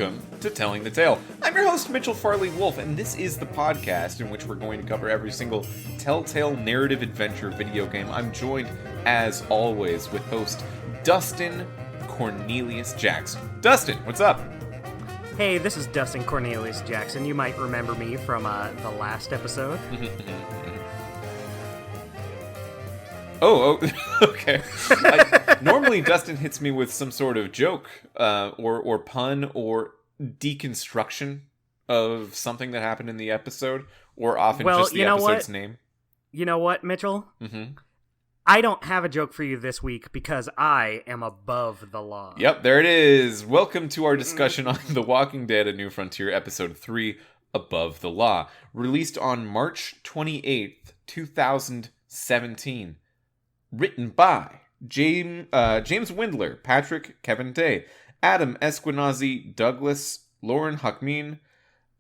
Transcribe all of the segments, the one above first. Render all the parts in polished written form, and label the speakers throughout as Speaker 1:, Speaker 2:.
Speaker 1: Welcome to Telling the Tale. I'm your host, Mitchell Farley Wolf, and this is the podcast in which we're going to cover every single Telltale narrative adventure video game. I'm joined, as always, with host Dustin Cornelius Jackson. Dustin, what's up?
Speaker 2: Hey, this is Dustin Cornelius Jackson. You might remember me from the last episode.
Speaker 1: Oh, okay. Normally, Dustin hits me with some sort of joke, or pun, or deconstruction of something that happened in the episode, or often just the episode's name.
Speaker 2: You know what, Mitchell?
Speaker 1: Mm-hmm.
Speaker 2: I don't have a joke for you this week because I am above the law.
Speaker 1: Yep, there it is. Welcome to our discussion on The Walking Dead: A New Frontier, Episode 3, Above the Law, released on March 28th, 2017. Written by James Windler, Patrick Kevin Day, Adam Esquenazi, Douglas, Lauren Huckmeen,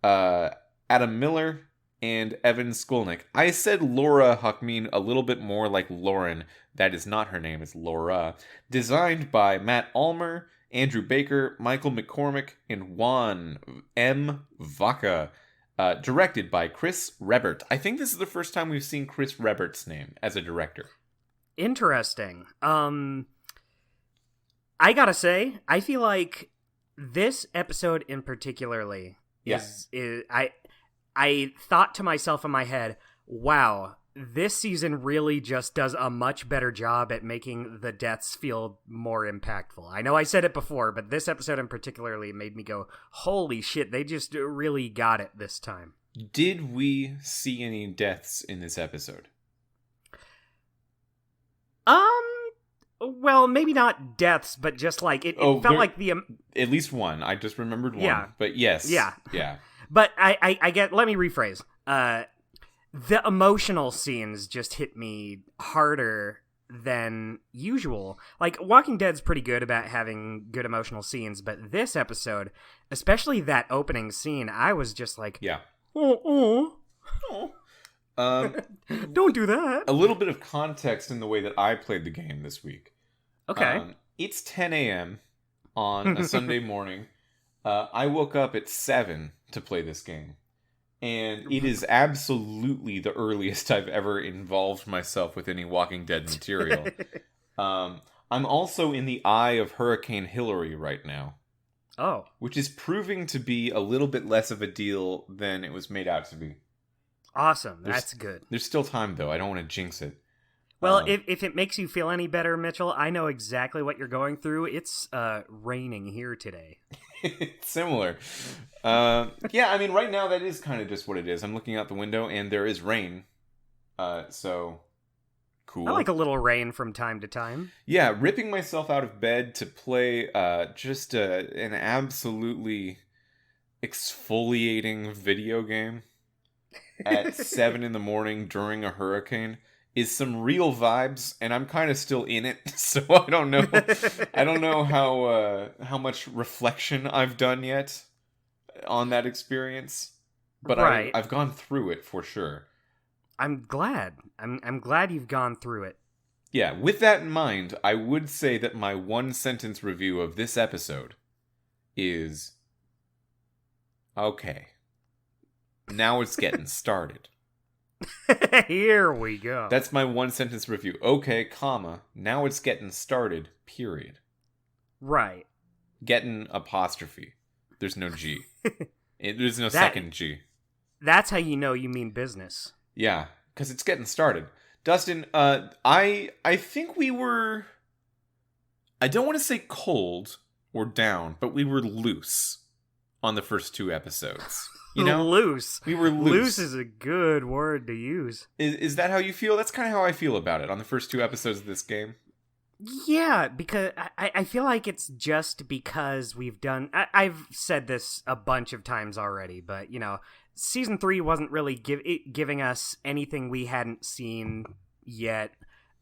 Speaker 1: Adam Miller, and Evan Skolnick. I said Laura Huckmeen a little bit more like Lauren. That is not her name, it's Laura. Designed by Matt Ulmer, Andrew Baker, Michael McCormick, and Juan M. Vaca. Directed by Chris Rebert. I think this is the first time we've seen Chris Rebert's name as a director.
Speaker 2: Interesting. I gotta say, I feel like this episode in particularly is I thought to myself in my head, wow, this season really just does a much better job at making the deaths feel more impactful. I know I said it before, but this episode in particularly made me go, holy shit, they just really got it this time.
Speaker 1: Did we see any deaths in this episode?
Speaker 2: Well, maybe not deaths, but just like it felt like the
Speaker 1: at least one. I just remembered one.
Speaker 2: Yeah.
Speaker 1: But yes.
Speaker 2: Yeah.
Speaker 1: Yeah.
Speaker 2: But I get. Let me rephrase. The emotional scenes just hit me harder than usual. Like Walking Dead's pretty good about having good emotional scenes, but this episode, especially that opening scene, I was just like,
Speaker 1: yeah.
Speaker 2: Oh. Don't do that.
Speaker 1: A little bit of context in the way that I played the game this week.
Speaker 2: Okay.
Speaker 1: It's 10 a.m. on a Sunday morning. I woke up at 7 to play this game. And it is absolutely the earliest I've ever involved myself with any Walking Dead material. I'm also in the eye of Hurricane Hillary right now.
Speaker 2: Oh.
Speaker 1: Which is proving to be a little bit less of a deal than it was made out to be.
Speaker 2: Awesome. That's good.
Speaker 1: There's still time, though. I don't want to jinx it.
Speaker 2: Well, if it makes you feel any better, Mitchell, I know exactly what you're going through. It's raining here today.
Speaker 1: It's similar. Yeah, I mean, right now that is kind of just what it is. I'm looking out the window, and there is rain. So, cool.
Speaker 2: I like a little rain from time to time.
Speaker 1: Yeah, ripping myself out of bed to play just an absolutely exfoliating video game at 7 in the morning during a hurricane is some real vibes, and I'm kind of still in it, so I don't know. I don't know how much reflection I've done yet on that experience, but
Speaker 2: right.
Speaker 1: I've gone through it for sure.
Speaker 2: I'm glad. I'm glad you've gone through it.
Speaker 1: Yeah, with that in mind, I would say that my one sentence review of this episode is okay. Now it's getting started.
Speaker 2: Here we go.
Speaker 1: That's my one sentence review. Okay, comma. Now it's getting started. Period.
Speaker 2: Right.
Speaker 1: Getting apostrophe. There's no G. There's no second G.
Speaker 2: That's how you know you mean business.
Speaker 1: Yeah, because it's getting started. Dustin, I think we were... I don't want to say cold or down, but we were loose on the first 2 episodes. You know,
Speaker 2: loose.
Speaker 1: We were loose.
Speaker 2: Loose is a good word to use.
Speaker 1: Is that how you feel? That's kind of how I feel about it on the first 2 episodes of this game.
Speaker 2: Yeah, because I feel like it's just because we've done... I've said this a bunch of times already, but, you know, Season 3 wasn't really giving us anything we hadn't seen yet.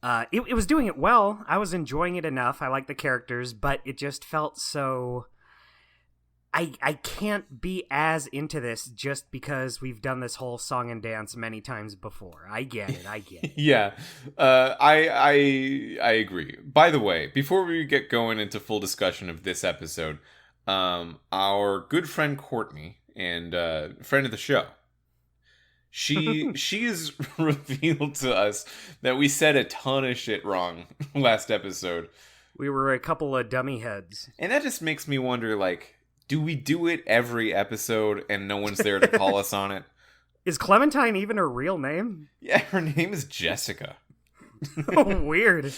Speaker 2: It was doing it well. I was enjoying it enough. I liked the characters, but it just felt so... I can't be as into this just because we've done this whole song and dance many times before. I get it.
Speaker 1: Yeah, I agree. By the way, before we get going into full discussion of this episode, our good friend Courtney and friend of the show, she has revealed to us that we said a ton of shit wrong last episode.
Speaker 2: We were a couple of dummy heads.
Speaker 1: And that just makes me wonder, like, do we do it every episode and no one's there to call us on it?
Speaker 2: Is Clementine even her real name?
Speaker 1: Yeah, her name is Jessica.
Speaker 2: Weird.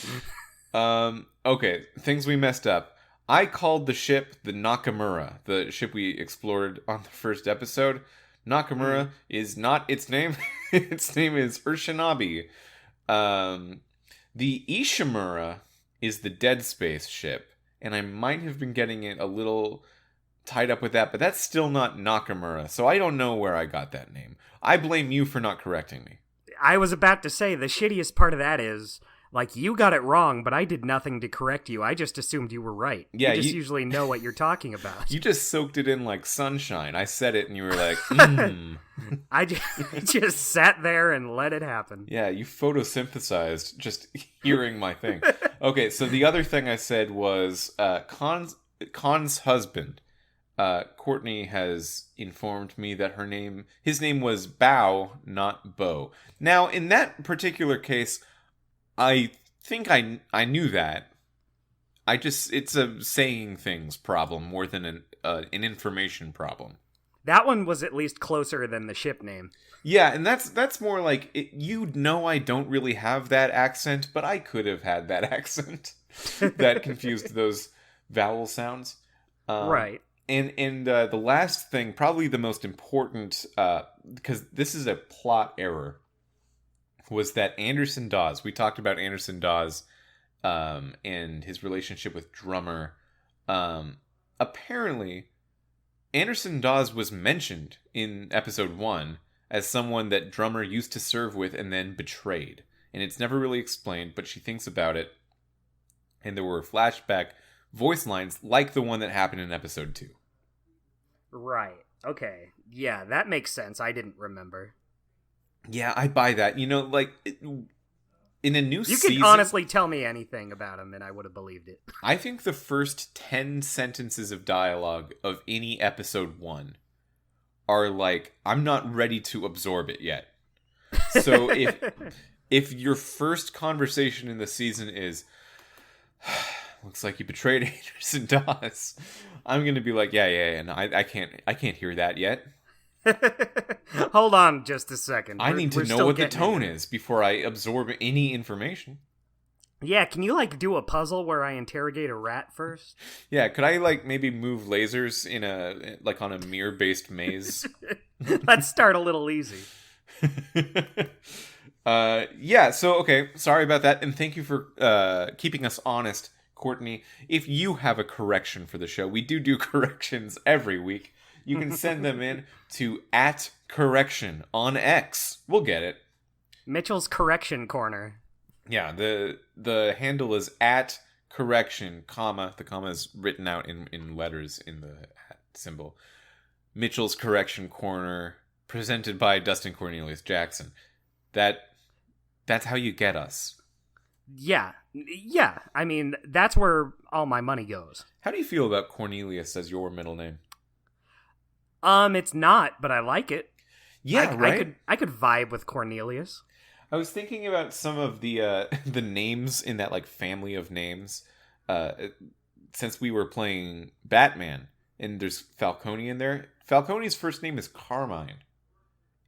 Speaker 1: Okay, things we messed up. I called the ship the Nakamura, the ship we explored on the first episode. Nakamura is not its name. Its name is Urshinabi. The Ishimura is the Dead Space ship, and I might have been getting it a little tied up with that, but that's still not Nakamura, so I don't know where I got that name. I blame you for not correcting me.
Speaker 2: I was about to say, the shittiest part of that is, like, you got it wrong, but I did nothing to correct you. I just assumed you were right.
Speaker 1: Yeah,
Speaker 2: you usually know what you're talking about.
Speaker 1: You just soaked it in like sunshine. I said it and you were like,
Speaker 2: I just sat there and let it happen.
Speaker 1: Yeah, you photosynthesized just hearing my thing. Okay, so the other thing I said was Khan's husband. Courtney has informed me that his name was Bao, not Bo. Now, in that particular case, I think I knew that. It's a saying things problem more than an information problem.
Speaker 2: That one was at least closer than the ship name.
Speaker 1: Yeah, and that's more like, I don't really have that accent, but I could have had that accent that confused those vowel sounds.
Speaker 2: Right.
Speaker 1: And the last thing, probably the most important, because this is a plot error, was that Anderson Dawes, we talked about Anderson Dawes and his relationship with Drummer. Apparently, Anderson Dawes was mentioned in episode 1 as someone that Drummer used to serve with and then betrayed. And it's never really explained, but she thinks about it. And there were flashback voice lines like the one that happened in episode 2.
Speaker 2: Right. Okay. Yeah, that makes sense. I didn't remember.
Speaker 1: Yeah, I buy that. In a new season...
Speaker 2: You could honestly tell me anything about him and I would have believed it.
Speaker 1: I think the first 10 sentences of dialogue of any episode 1 are like, I'm not ready to absorb it yet. So if your first conversation in the season is, looks like you betrayed Anderson Dawes, I'm gonna be like, yeah, and I can't hear that yet.
Speaker 2: Hold on just a second.
Speaker 1: I need to know what the tone is before I absorb any information.
Speaker 2: Yeah, can you do a puzzle where I interrogate a rat first?
Speaker 1: Yeah, could I maybe move lasers in on a mirror-based maze?
Speaker 2: Let's start a little easy.
Speaker 1: Yeah, so okay, sorry about that, and thank you for keeping us honest, Courtney. If you have a correction for the show, we do corrections every week. You can send them in to @correction on X. We'll get it.
Speaker 2: Mitchell's Correction Corner.
Speaker 1: Yeah, the handle is @correction, comma. The comma is written out in letters in the @ symbol. Mitchell's Correction Corner, presented by Dustin Cornelius Jackson. That's how you get us.
Speaker 2: Yeah. I mean, that's where all my money goes.
Speaker 1: How do you feel about Cornelius as your middle name?
Speaker 2: It's not, but I like it.
Speaker 1: Yeah, right?
Speaker 2: I could vibe with Cornelius.
Speaker 1: I was thinking about some of the names in that family of names. Since we were playing Batman, and there's Falcone in there. Falcone's first name is Carmine.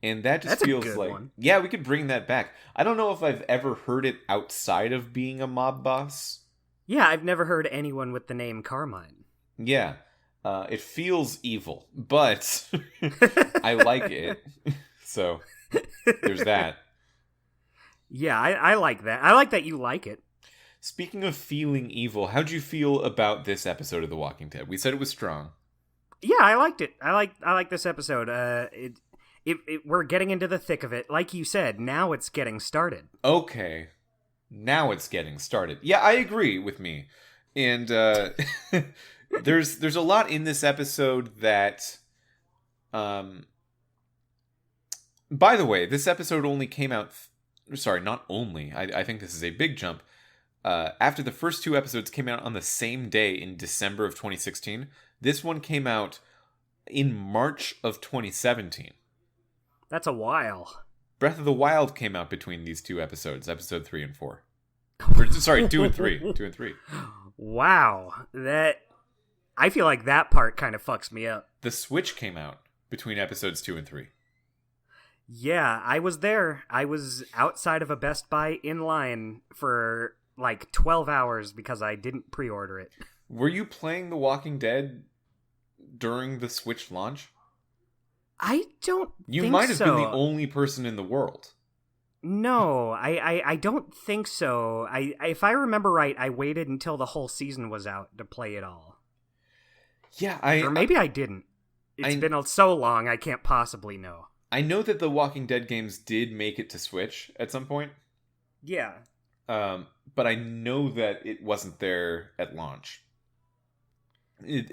Speaker 1: And that just feels like... one. Yeah, we could bring that back. I don't know if I've ever heard it outside of being a mob boss.
Speaker 2: Yeah, I've never heard anyone with the name Carmine.
Speaker 1: Yeah. It feels evil, but I like it. So, there's that.
Speaker 2: Yeah, I like that. I like that you like it.
Speaker 1: Speaking of feeling evil, how'd you feel about this episode of The Walking Dead? We said it was strong.
Speaker 2: Yeah, I liked it. I like this episode. We're getting into the thick of it. Like you said, now it's getting started.
Speaker 1: Okay. Now it's getting started. Yeah, I agree with me. And there's a lot in this episode that... by the way, this episode only came out... Sorry, not only. I think this is a big jump. after the first two episodes came out on the same day in December of 2016, this one came out in March of 2017.
Speaker 2: That's a while.
Speaker 1: Breath of the Wild came out between these two episodes, episode 3 and 4. Sorry, 2 and 3. 2 and 3.
Speaker 2: Wow. I feel like that part kind of fucks me up.
Speaker 1: The Switch came out between episodes 2 and 3.
Speaker 2: Yeah, I was there. I was outside of a Best Buy in line for like 12 hours because I didn't pre-order it.
Speaker 1: Were you playing The Walking Dead during the Switch launch?
Speaker 2: I don't
Speaker 1: You
Speaker 2: think
Speaker 1: might have
Speaker 2: so.
Speaker 1: been the only person in the world.
Speaker 2: No, I don't think so. If I remember right, I waited until the whole season was out to play it all.
Speaker 1: Yeah,
Speaker 2: Or maybe I didn't. It's been so long, I can't possibly know.
Speaker 1: I know that the Walking Dead games did make it to Switch at some point.
Speaker 2: Yeah.
Speaker 1: But I know that it wasn't there at launch.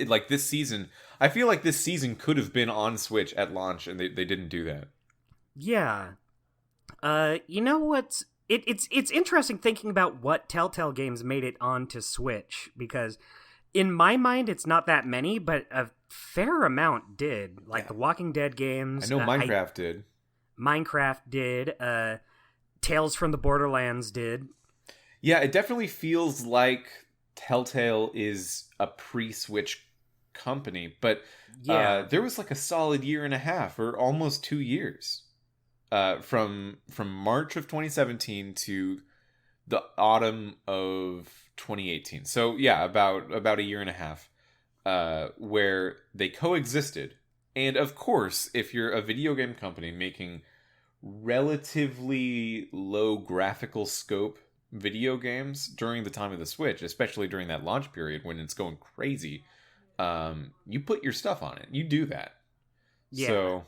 Speaker 1: Like this season, I feel like this season could have been on Switch at launch, and they didn't do that.
Speaker 2: Yeah. You know what's it's interesting thinking about what Telltale games made it onto Switch, because in my mind it's not that many, but a fair amount did. Like the Walking Dead games.
Speaker 1: I know Minecraft did.
Speaker 2: Minecraft did. Tales from the Borderlands did.
Speaker 1: Yeah, it definitely feels like Telltale is a pre-Switch company, but there was like a solid year and a half, or almost 2 years, from March of 2017 to the autumn of 2018. So yeah, about a year and a half, where they coexisted. And of course, if you're a video game company making relatively low graphical scope video games during the time of the Switch, especially during that launch period when it's going crazy, you put your stuff on it. You do that. Yeah. So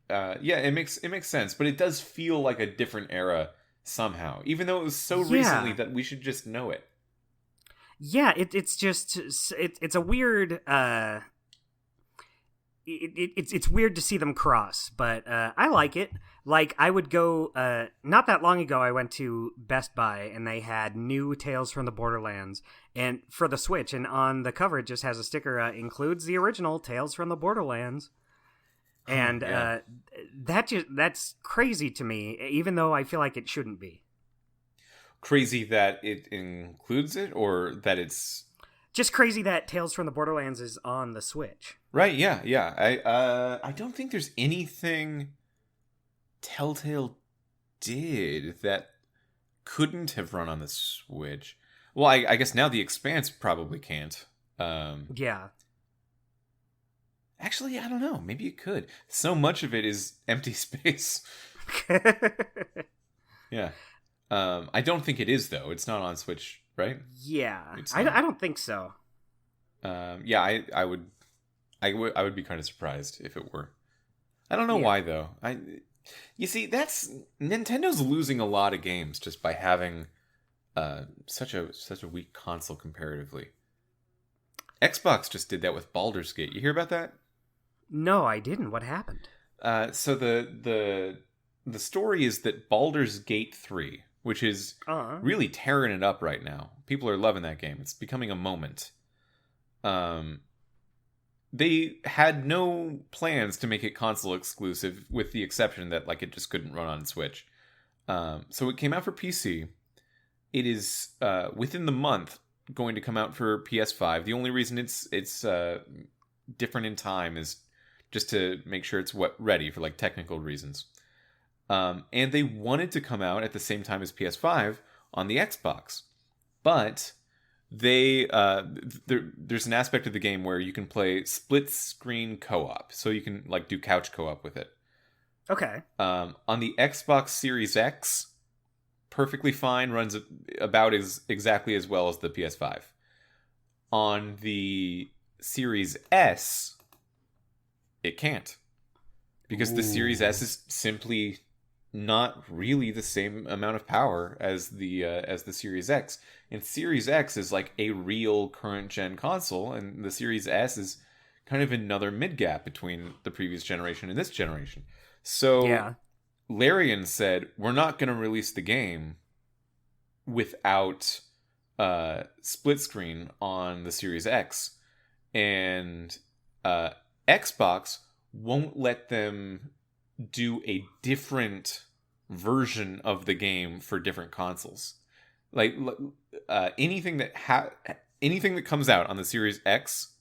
Speaker 1: yeah, it makes sense, but it does feel like a different era somehow, even though it was so recently that we should just know it.
Speaker 2: Yeah, it's just it's a weird it's weird to see them cross, but I like it. Like, I would go, not that long ago, I went to Best Buy, and they had new Tales from the Borderlands, and for the Switch, and on the cover, it just has a sticker, includes the original Tales from the Borderlands. And that's crazy to me, even though I feel like it shouldn't be.
Speaker 1: Crazy that it includes it, or that it's...
Speaker 2: Just crazy that Tales from the Borderlands is on the Switch.
Speaker 1: Right, yeah. I don't think there's anything Telltale did that couldn't have run on the Switch. Well, I guess now The Expanse probably can't.
Speaker 2: Yeah.
Speaker 1: Actually, I don't know. Maybe it could. So much of it is empty space. Yeah. I don't think it is, though. It's not on Switch, right?
Speaker 2: Yeah. I don't think so.
Speaker 1: Yeah, I would be kind of surprised if it were. I don't know why, though. You see, Nintendo's losing a lot of games just by having such a weak console comparatively. Xbox just did that with Baldur's Gate. You hear about that?
Speaker 2: No, I didn't. What happened?
Speaker 1: So the story is that Baldur's Gate 3, which is really tearing it up right now. People are loving that game. It's becoming a moment. They had no plans to make it console exclusive, with the exception that like it just couldn't run on Switch. So it came out for PC. It is within the month going to come out for PS5. The only reason it's different in time is just to make sure it's ready for like technical reasons. And they wanted to come out at the same time as PS5 on the Xbox, but there's an aspect of the game where you can play split screen co-op, so you can like do couch co-op with it.
Speaker 2: Okay.
Speaker 1: On the Xbox Series X, perfectly fine, runs about exactly as well as the PS5. On the Series S, it can't, because the Series S is simply not really the same amount of power as the Series X. And Series X is like a real current gen console, and the Series S is kind of another mid gap between the previous generation and this generation. So Larian said, "We're not going to release the game without split screen on the Series X, and Xbox won't let them do a different version of the game for different consoles. Like anything that comes out on the Series X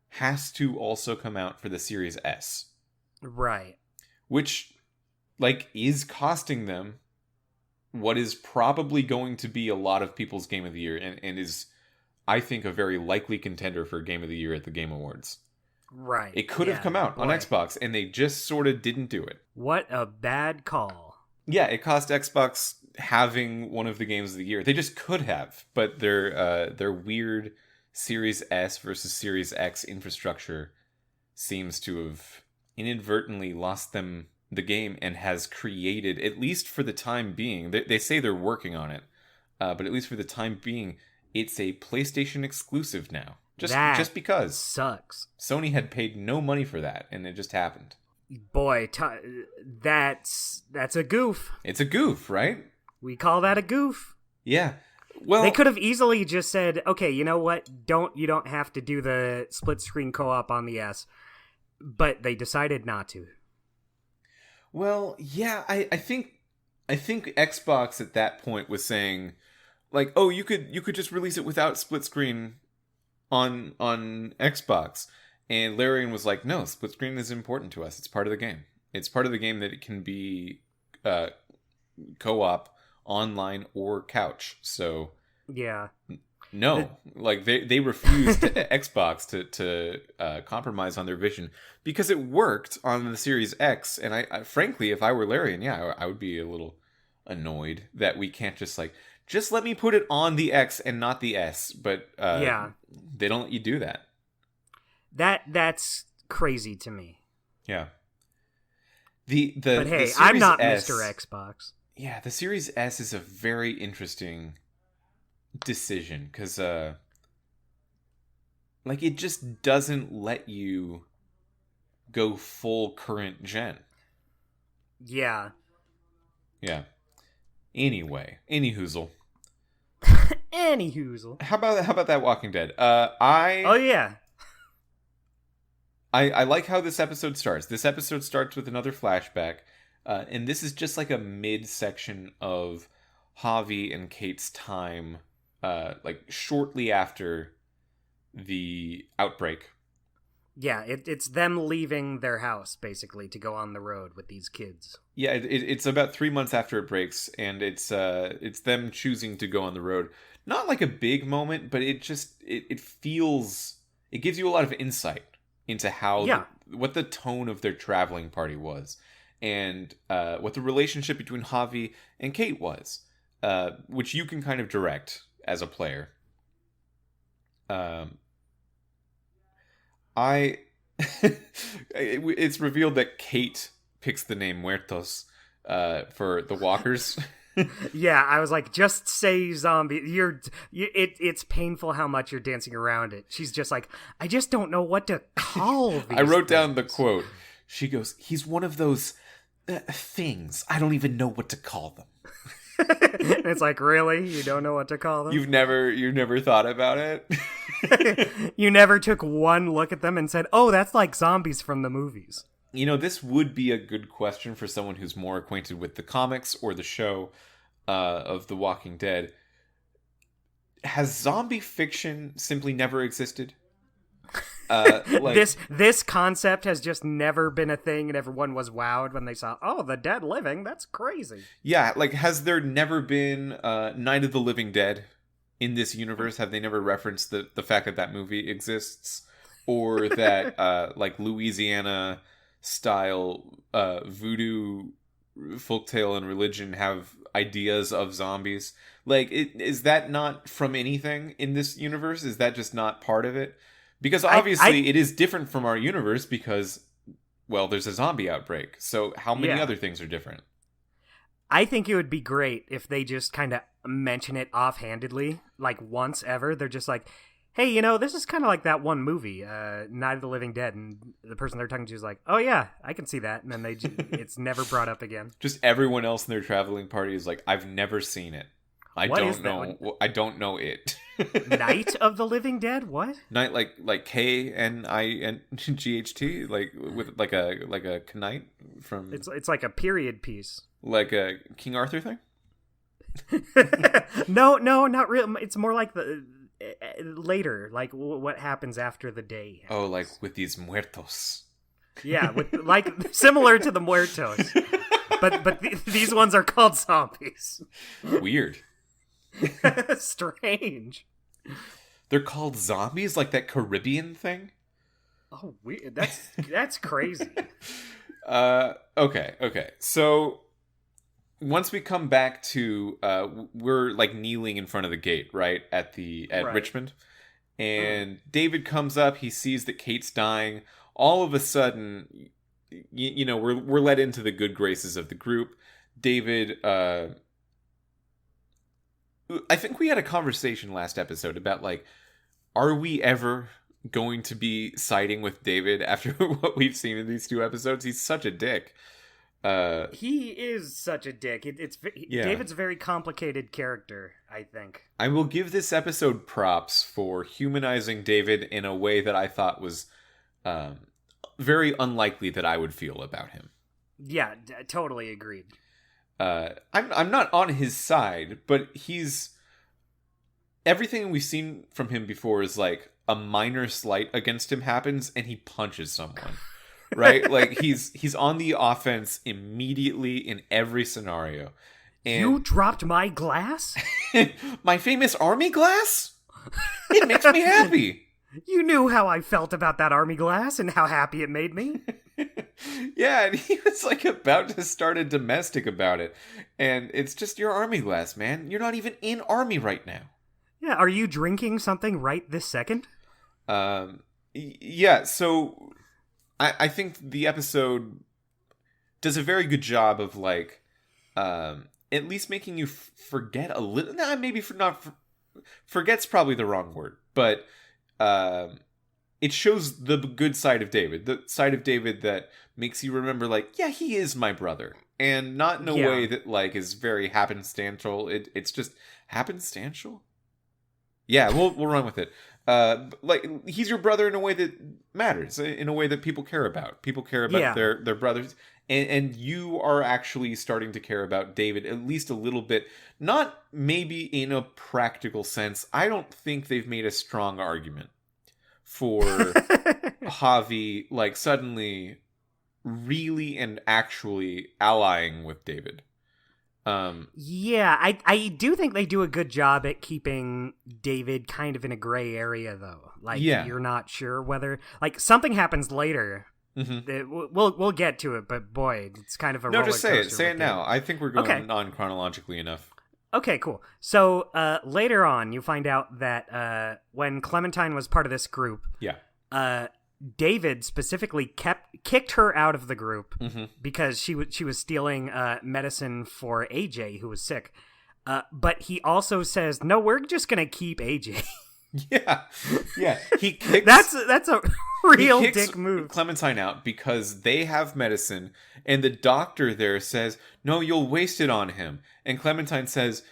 Speaker 1: has to also come out for the Series S.
Speaker 2: Right.
Speaker 1: Which, like, is costing them what is probably going to be a lot of people's Game of the Year, and is, I think, a very likely contender for Game of the Year at the Game Awards.
Speaker 2: Right.
Speaker 1: It could have come out on Xbox, and they just sort of didn't do it.
Speaker 2: What a bad call.
Speaker 1: Yeah, it cost Xbox having one of the games of the year. They just could have, but their weird Series S versus Series X infrastructure seems to have inadvertently lost them the game, and has created, at least for the time being, they say they're working on it, but at least for the time being, it's a PlayStation exclusive now. Just because.
Speaker 2: Sucks.
Speaker 1: Sony had paid no money for that, and it just happened.
Speaker 2: Boy, that's a goof.
Speaker 1: It's a goof, right?
Speaker 2: We call that a goof.
Speaker 1: Yeah. Well,
Speaker 2: they could have easily just said, okay, you know what? You don't have to do the split screen co-op on the S. But they decided not to.
Speaker 1: Well, yeah, I think Xbox at that point was saying, like, oh, you could just release it without split screen on Xbox. And Larian was like, no, split screen is important to us. It's part of the game. It's part of the game that it can be co-op, online, or couch. So
Speaker 2: yeah,
Speaker 1: no, like they refused Xbox to compromise on their vision, because it worked on the Series X. And I frankly, if I were Larian, yeah, I would be a little annoyed that we can't just let me put it on the X and not the S. But
Speaker 2: yeah,
Speaker 1: they don't let you do that.
Speaker 2: That's crazy to me.
Speaker 1: Yeah.
Speaker 2: But hey,
Speaker 1: the
Speaker 2: I'm not
Speaker 1: S,
Speaker 2: Mr. Xbox.
Speaker 1: Yeah, the Series S is a very interesting decision, because like, it just doesn't let you go full current gen.
Speaker 2: Yeah.
Speaker 1: Yeah. Anyway, any hoozle.
Speaker 2: Any hoozle.
Speaker 1: How about that Walking Dead?
Speaker 2: Oh yeah.
Speaker 1: I like how this episode starts. This episode starts with another flashback, and this is just like a mid-section of Javi and Kate's time, like shortly after the outbreak.
Speaker 2: Yeah, it's them leaving their house, basically, to go on the road with these kids.
Speaker 1: Yeah, it's about 3 months after it breaks, and it's them choosing to go on the road. Not like a big moment, but it feels, it gives you a lot of insight into how what the tone of their traveling party was, and what the relationship between Javi and Kate was, which you can kind of direct as a player. It's revealed that Kate picks the name Muertos for the walkers.
Speaker 2: Yeah, I was like, just say zombie. It's painful how much you're dancing around it. She's just like, I just don't know what to call these
Speaker 1: I wrote down the quote. She goes, he's one of those things. I don't even know what to call them.
Speaker 2: It's like, really? You don't know what to call them?
Speaker 1: You've never thought about it?
Speaker 2: You never took one look at them and said, oh, that's like zombies from the movies.
Speaker 1: You know, this would be a good question for someone who's more acquainted with the comics or the show of The Walking Dead. Has zombie fiction simply never existed?
Speaker 2: This concept has just never been a thing, and everyone was wowed when they saw, oh, the dead living? That's crazy.
Speaker 1: Yeah, like, has there never been Night of the Living Dead in this universe? Have they never referenced the fact that movie exists? Or that, like, Louisiana style voodoo folktale and religion have ideas of zombies? Like, is that not from anything in this universe? Is that just not part of it? Because obviously it is different from our universe because, well, there's a zombie outbreak. So how many other things are different?
Speaker 2: I think it would be great if they just kind of mention it offhandedly, like once ever. They're just like, hey, you know, this is kind of like that one movie, Night of the Living Dead, and the person they're talking to is like, oh yeah, I can see that, and then it's never brought up again.
Speaker 1: Just everyone else in their traveling party is like, I've never seen it. I
Speaker 2: What
Speaker 1: don't
Speaker 2: is
Speaker 1: know.
Speaker 2: that?
Speaker 1: I don't know it.
Speaker 2: Night of the Living Dead? What?
Speaker 1: Night like KNINGHT, like with like a knight from
Speaker 2: It's like a period piece.
Speaker 1: like a King Arthur thing.
Speaker 2: No, not real. It's more like the later, like what happens after the day ends.
Speaker 1: Oh, like with these muertos.
Speaker 2: Yeah, with like similar to the muertos, but these ones are called zombies.
Speaker 1: Weird.
Speaker 2: Strange.
Speaker 1: They're called zombies, like that Caribbean thing.
Speaker 2: Oh, weird. That's crazy.
Speaker 1: Okay. So once we come back to we're like kneeling in front of the gate, right? At
Speaker 2: Right.
Speaker 1: Richmond. And David comes up, he sees that Kate's dying. All of a sudden, you know, we're let into the good graces of the group. David I think we had a conversation last episode about like, are we ever going to be siding with David after what we've seen in these 2 episodes? He's such a dick.
Speaker 2: He is such a dick.
Speaker 1: Yeah.
Speaker 2: David's a very complicated character, I think.
Speaker 1: I will give this episode props for humanizing David in a way that I thought was very unlikely that I would feel about him.
Speaker 2: Yeah, totally agreed.
Speaker 1: I'm not on his side, but he's everything we've seen from him before is like a minor slight against him happens and he punches someone. Right? Like he's on the offense immediately in every scenario. And
Speaker 2: You dropped my glass?
Speaker 1: my famous army glass? It makes me happy.
Speaker 2: You knew how I felt about that army glass and how happy it made me.
Speaker 1: Yeah, and he was like about to start a domestic about it. And it's just your army glass, man. You're not even in army right now.
Speaker 2: Yeah, are you drinking something right this second?
Speaker 1: Yeah, so I think the episode does a very good job of like at least making you forget a little. Nah, maybe forget's probably the wrong word, but it shows the good side of David, the side of David that makes you remember, like, yeah, he is my brother, and not in a way that like is very happenstantial. It's just happenstantial. Yeah, we'll run with it. Like he's your brother in a way that matters, in a way that people care about. People care about their brothers, and you are actually starting to care about David at least a little bit. Not maybe in a practical sense. I don't think they've made a strong argument for Javi like suddenly really and actually allying with David.
Speaker 2: Yeah, I do think they do a good job at keeping David kind of in a gray area, though. Like, you're not sure whether like something happens later. Mm-hmm. We'll get to it, but boy, it's kind of a roller coaster.
Speaker 1: No, just say it now. I think we're going on chronologically enough.
Speaker 2: Okay, cool. So later on, you find out that when Clementine was part of this group, David specifically kicked her out of the group because she was stealing medicine for AJ, who was sick. But he also says, "No, we're just gonna keep AJ."
Speaker 1: Yeah. He kicks.
Speaker 2: That's a real dick move.
Speaker 1: Clementine out because they have medicine, and the doctor there says, "No, you'll waste it on him." And Clementine says,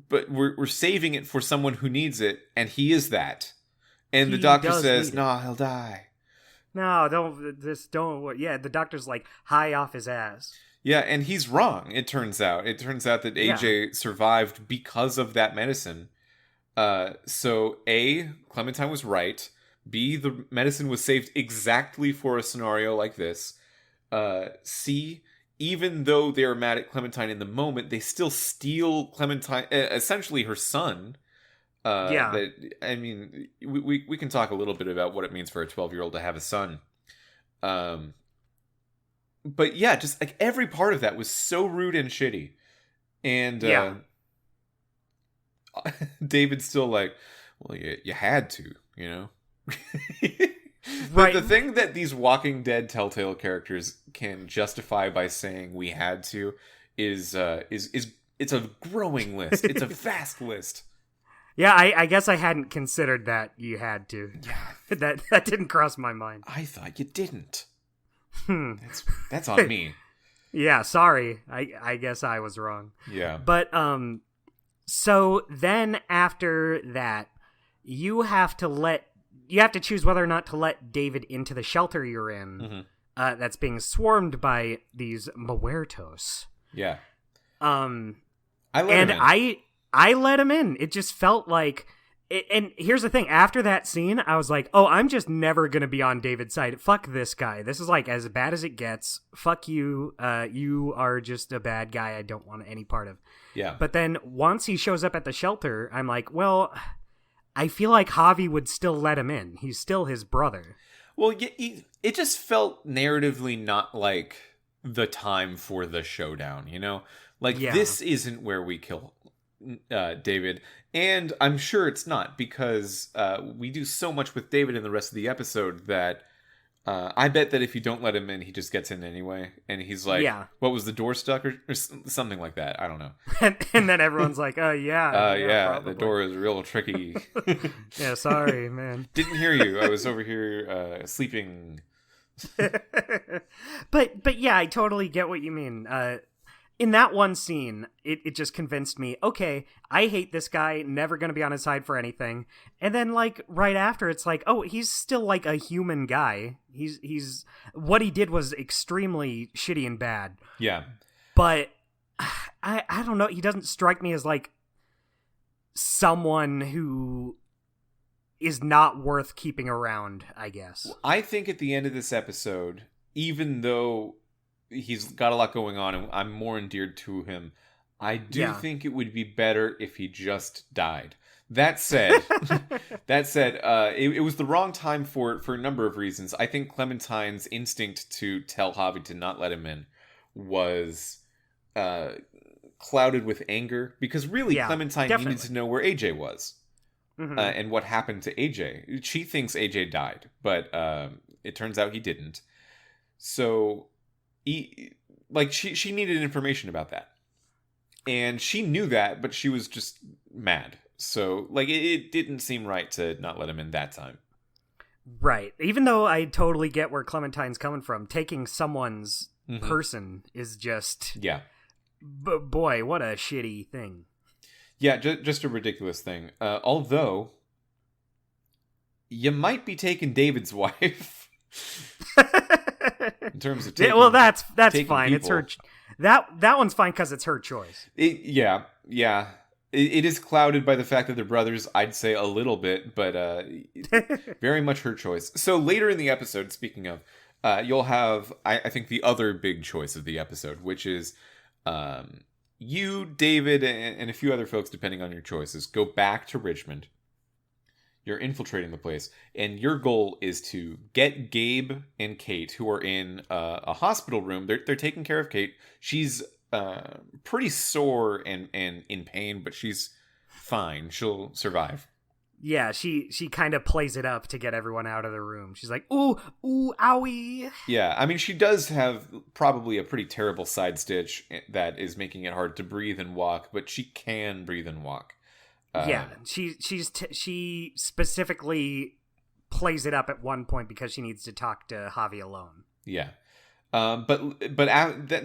Speaker 1: "But we're saving it for someone who needs it, and he is that." And the doctor says, "No, he'll die."
Speaker 2: No, don't. Yeah, the doctor's like high off his ass.
Speaker 1: Yeah, and he's wrong. It turns out that AJ survived because of that medicine. So A, Clementine was right. B, the medicine was saved exactly for a scenario like this. C, even though they're mad at Clementine in the moment, they still steal Clementine, essentially her son. That, I mean, we can talk a little bit about what it means for a 12-year-old to have a son. But yeah, just like every part of that was so rude and shitty. And David's still like, well, you had to, you know? But the thing that these Walking Dead Telltale characters can justify by saying we had to is it's a growing list. It's a vast list.
Speaker 2: Yeah, I guess I hadn't considered that you had to.
Speaker 1: Yeah.
Speaker 2: That didn't cross my mind.
Speaker 1: I thought you didn't. That's on me.
Speaker 2: Yeah, sorry. I guess I was wrong.
Speaker 1: Yeah.
Speaker 2: But So then after that, you have to choose whether or not to let David into the shelter you're in.
Speaker 1: Mm-hmm.
Speaker 2: That's being swarmed by these muertos.
Speaker 1: Yeah.
Speaker 2: I
Speaker 1: let him in.
Speaker 2: I let him in. It just felt like. And here's the thing. After that scene, I was like, oh, I'm just never going to be on David's side. Fuck this guy. This is like as bad as it gets. Fuck you. You are just a bad guy I don't want any part of.
Speaker 1: Yeah.
Speaker 2: But then once he shows up at the shelter, I'm like, well, I feel like Javi would still let him in. He's still his brother.
Speaker 1: Well, it just felt narratively not like the time for the showdown, you know? Like, this isn't where we kill David. And I'm sure it's not, because we do so much with David in the rest of the episode that I bet that if you don't let him in, he just gets in anyway. And he's like, what was the door stuck? Or something like that. I don't know.
Speaker 2: And then everyone's like, oh, yeah.
Speaker 1: The door is real tricky.
Speaker 2: Yeah, sorry, man.
Speaker 1: Didn't hear you. I was over here sleeping.
Speaker 2: But yeah, I totally get what you mean. In that one scene, it just convinced me, okay, I hate this guy, never gonna be on his side for anything. And then, like, right after, it's like, oh, he's still, like, a human guy. He's what he did was extremely shitty and bad.
Speaker 1: Yeah.
Speaker 2: But, I don't know, he doesn't strike me as, like, someone who is not worth keeping around, I guess.
Speaker 1: I think at the end of this episode, even though he's got a lot going on and I'm more endeared to him, I do think it would be better if he just died. That said, it was the wrong time for it for a number of reasons. I think Clementine's instinct to tell Javi to not let him in was clouded with anger, because really Clementine needed to know where AJ was. Mm-hmm. And what happened to AJ. She thinks AJ died, but it turns out he didn't. So she needed information about that, and she knew that, but she was just mad. So it didn't seem right to not let him in that time.
Speaker 2: Right. Even though I totally get where Clementine's coming from, taking someone's person is just boy, what a shitty thing.
Speaker 1: Yeah, just a ridiculous thing. Although you might be taking David's wife. In terms of taking,
Speaker 2: that's fine.
Speaker 1: people.
Speaker 2: It's her. That one's fine because it's her choice.
Speaker 1: Yeah. It is clouded by the fact that they're brothers. I'd say a little bit, but very much her choice. So later in the episode, speaking of, you'll have I think the other big choice of the episode, which is you, David, and a few other folks, depending on your choices, go back to Richmond. You're infiltrating the place, and your goal is to get Gabe and Kate, who are in a hospital room. They're taking care of Kate. She's pretty sore and in pain, but she's fine. She'll survive.
Speaker 2: Yeah, she kind of plays it up to get everyone out of the room. She's like, ooh, owie.
Speaker 1: Yeah, I mean, she does have probably a pretty terrible side stitch that is making it hard to breathe and walk, but she can breathe and walk.
Speaker 2: Yeah, she specifically plays it up at one point because she needs to talk to Javi alone.
Speaker 1: Yeah, but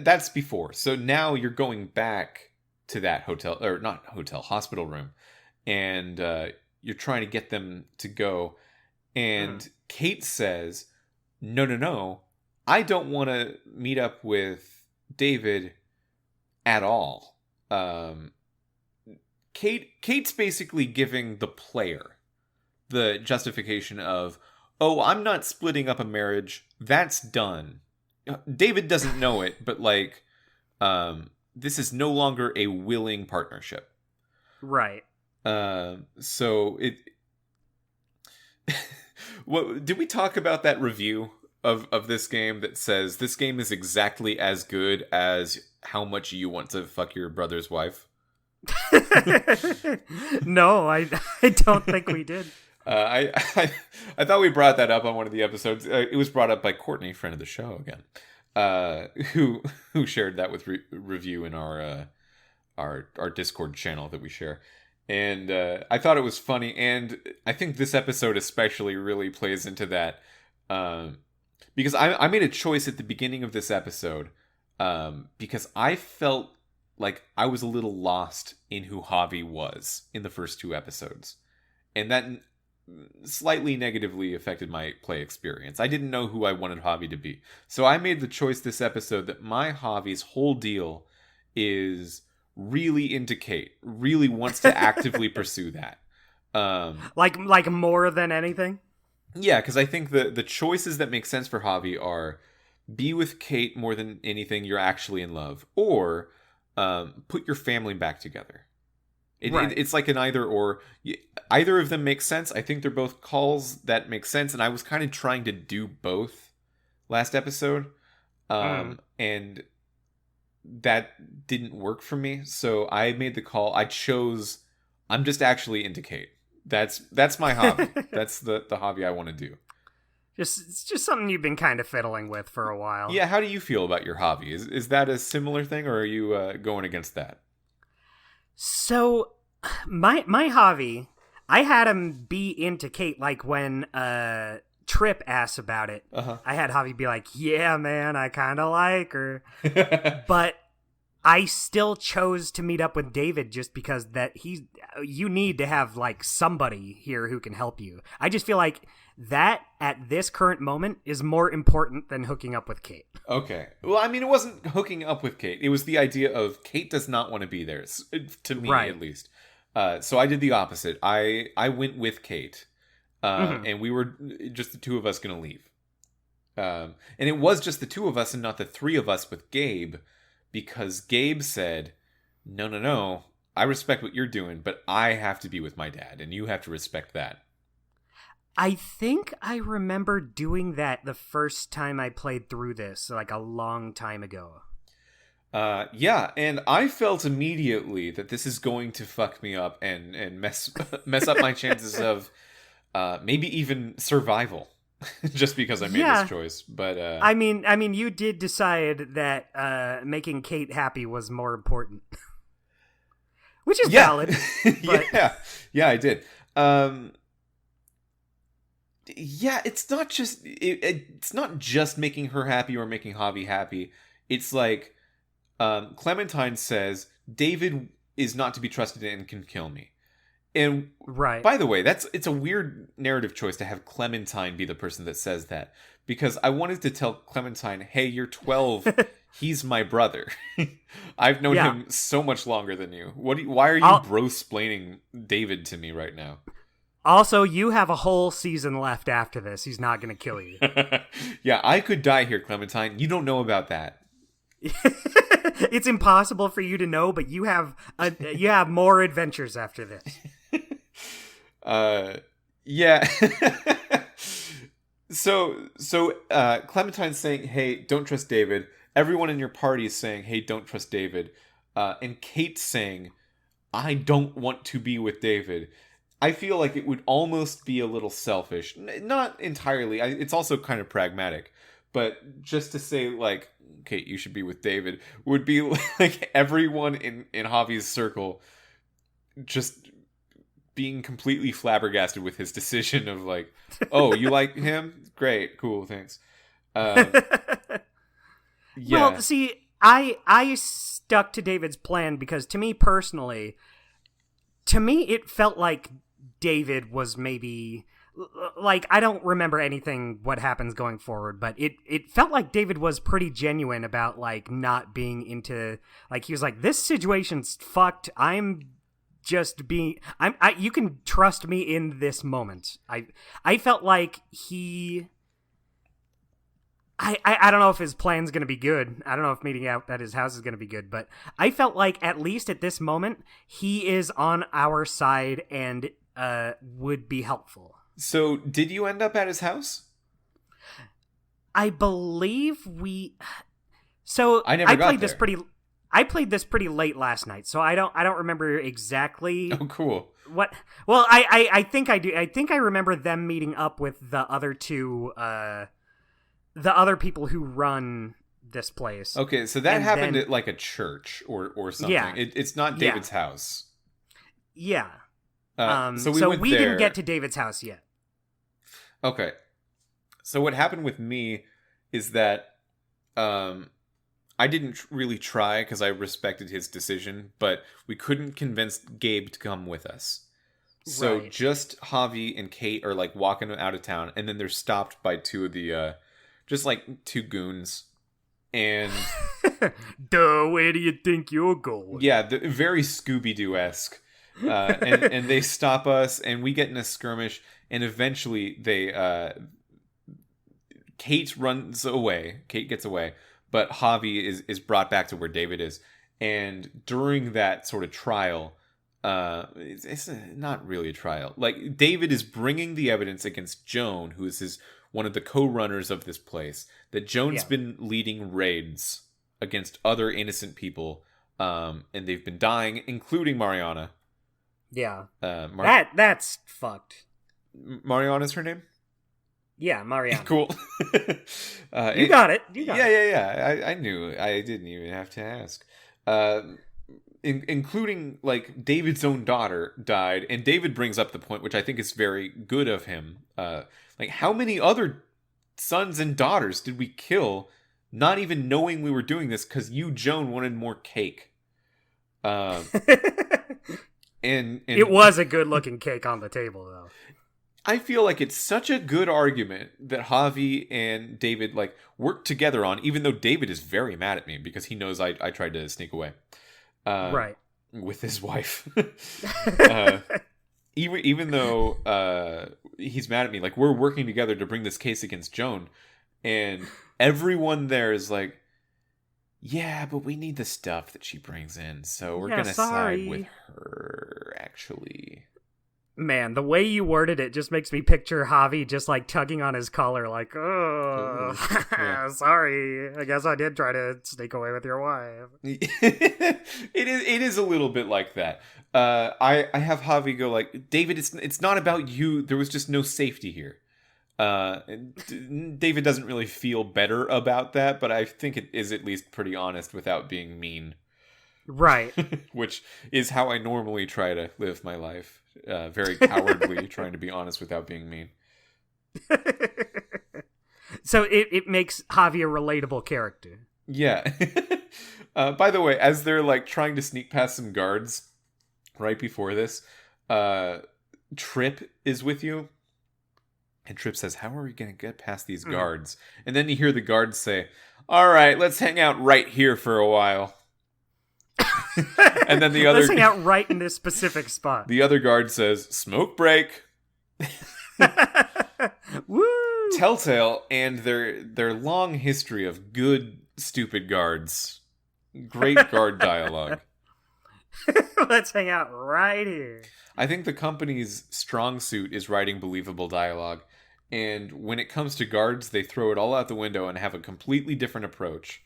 Speaker 1: that's before. So now you're going back to that hospital room, and you're trying to get them to go. And Kate says, "No, I don't want to meet up with David at all." Kate's basically giving the player the justification of, oh, I'm not splitting up a marriage. That's done. David doesn't know it, but this is no longer a willing partnership.
Speaker 2: Right.
Speaker 1: So it. What did we talk about that review of this game that says this game is exactly as good as how much you want to fuck your brother's wife?
Speaker 2: No, I don't think we did.
Speaker 1: I thought we brought that up on one of the episodes. It was brought up by Courtney, friend of the show again, who shared that with review in our Discord channel that we share. And I thought it was funny, and I think this episode especially really plays into that, because I made a choice at the beginning of this episode, because I felt like I was a little lost in who Javi was in the first 2 episodes. And that slightly negatively affected my play experience. I didn't know who I wanted Javi to be. So I made the choice this episode that my Javi's whole deal is really into Kate, really wants to actively pursue that.
Speaker 2: Like more than anything?
Speaker 1: Yeah, because I think the choices that make sense for Javi are be with Kate more than anything you're actually in love, or put your family back together. It's like an either or. Either of them makes sense. I think they're both calls that make sense, and I was kind of trying to do both last episode, and that didn't work for me. So I made the call. I'm just actually into Kate. That's my hobby. That's the hobby I want to do.
Speaker 2: It's just something you've been kind of fiddling with for a while.
Speaker 1: Yeah, how do you feel about your hobby? Is that a similar thing, or are you going against that?
Speaker 2: So, my hobby, I had him be into Kate, like when Trip asks about it. I had Javi be like, yeah, man, I kind of like her. But I still chose to meet up with David just because you need to have like somebody here who can help you. I just feel like that at this current moment is more important than hooking up with Kate.
Speaker 1: Okay. Well, I mean, it wasn't hooking up with Kate. It was the idea of Kate does not want to be there, to me at least. So I did the opposite. I went with Kate, and we were just the two of us going to leave. And it was just the two of us and not the three of us with Gabe, because Gabe said, no, I respect what you're doing, but I have to be with my dad, and you have to respect that.
Speaker 2: I think I remember doing that the first time I played through this, like a long time ago.
Speaker 1: Yeah, and I felt immediately that this is going to fuck me up and mess up my chances of maybe even survival, just because I made this choice. But
Speaker 2: I mean, you did decide that making Kate happy was more important, which is valid. But...
Speaker 1: yeah, I did. Yeah, it's not just making her happy or making Javi happy. It's like Clementine says David is not to be trusted and can kill me. And by the way, it's a weird narrative choice to have Clementine be the person that says that, because I wanted to tell Clementine, hey, you're 12, he's my brother. I've known him so much longer than you. Why are you bro-splaining David to me right now?
Speaker 2: Also, you have a whole season left after this. He's not going to kill you.
Speaker 1: Yeah, I could die here, Clementine. You don't know about that.
Speaker 2: It's impossible for you to know, but you have more adventures after this.
Speaker 1: Yeah. So Clementine's saying, hey, don't trust David. Everyone in your party is saying, hey, don't trust David. And Kate's saying, I don't want to be with David. I feel like it would almost be a little selfish. Not entirely. It's also kind of pragmatic. But just to say, like, Kate, you should be with David, would be like everyone in Javi's circle just being completely flabbergasted with his decision of like, oh, you like him? Great, cool, thanks. Yeah.
Speaker 2: Well, see, I stuck to David's plan because to me personally, it felt like David was maybe, like, I don't remember anything what happens going forward, but it felt like David was pretty genuine about, like, not being into, like, he was like, this situation's fucked, I'm just being, you can trust me in this moment. I felt like I don't know if his plan's going to be good. I don't know if meeting out at his house is going to be good, but I felt like at least at this moment, he is on our side and would be helpful.
Speaker 1: So did you end up at his house?
Speaker 2: I believe we... So
Speaker 1: I played
Speaker 2: this pretty late last night, so I don't remember exactly.
Speaker 1: Oh, cool.
Speaker 2: What? Well, I think I do. I think I remember them meeting up with the other two... the other people who run this place.
Speaker 1: Okay, so that happened at like a church or something. Yeah. It's not David's house.
Speaker 2: Yeah.
Speaker 1: So we
Speaker 2: didn't get to David's house yet. Okay.
Speaker 1: So what happened with me is that I I didn't really try because I respected his decision, but we couldn't convince Gabe to come with us. So
Speaker 2: Right.
Speaker 1: just Javi and Kate are like walking out of town, and then they're stopped by two of the, just like two goons. And
Speaker 2: Duh, where do you think you're going?
Speaker 1: yeah, very Scooby-Doo-esque. And they stop us, and we get in a skirmish, and eventually Kate runs away. Kate gets away, but Javi is brought back to where David is. And during that sort of trial, it's not really a trial. Like, David is bringing the evidence against Joan, who is one of the co-runners of this place, that Joan's been leading raids against other innocent people, and they've been dying, including Mariana.
Speaker 2: Yeah. That's fucked.
Speaker 1: Mariana's her name?
Speaker 2: Yeah, Mariana.
Speaker 1: Cool.
Speaker 2: You got it.
Speaker 1: Yeah. I knew. I didn't even have to ask. Including, like, David's own daughter died, and David brings up the point, which I think is very good of him. Like, how many other sons and daughters did we kill, not even knowing we were doing this, because you, Joan, wanted more cake? And
Speaker 2: it was a good-looking cake on the table, though.
Speaker 1: I feel like it's such a good argument that Javi and David, like, work together on, even though David is very mad at me because he knows I tried to sneak away.
Speaker 2: Right.
Speaker 1: With his wife. Even though he's mad at me, like, we're working together to bring this case against Joan, and everyone there is like, yeah, but we need the stuff that she brings in, so we're gonna side with her, actually.
Speaker 2: Man, the way you worded it just makes me picture Javi just, like, tugging on his collar, like, oh, sorry, I guess I did try to sneak away with your wife.
Speaker 1: It is a little bit like that. I have Javi go like, David, it's not about you, there was just no safety here. David doesn't really feel better about that, but I think it is at least pretty honest without being mean.
Speaker 2: Right.
Speaker 1: Which is how I normally try to live my life. Very cowardly, trying to be honest without being mean.
Speaker 2: So it makes Javi a relatable character.
Speaker 1: Yeah. By the way, as they're, like, trying to sneak past some guards right before this, Trip is with you. And Trip says, how are we going to get past these guards? And then you hear the guards say, all right, let's hang out right here for a while. And then the other...
Speaker 2: Let's hang out right in this specific spot.
Speaker 1: The other guard says, smoke break.
Speaker 2: Woo!
Speaker 1: Telltale and their long history of good, stupid guards. Great guard dialogue.
Speaker 2: Let's hang out right here.
Speaker 1: I think the company's strong suit is writing believable dialogue. And when it comes to guards, they throw it all out the window and have a completely different approach.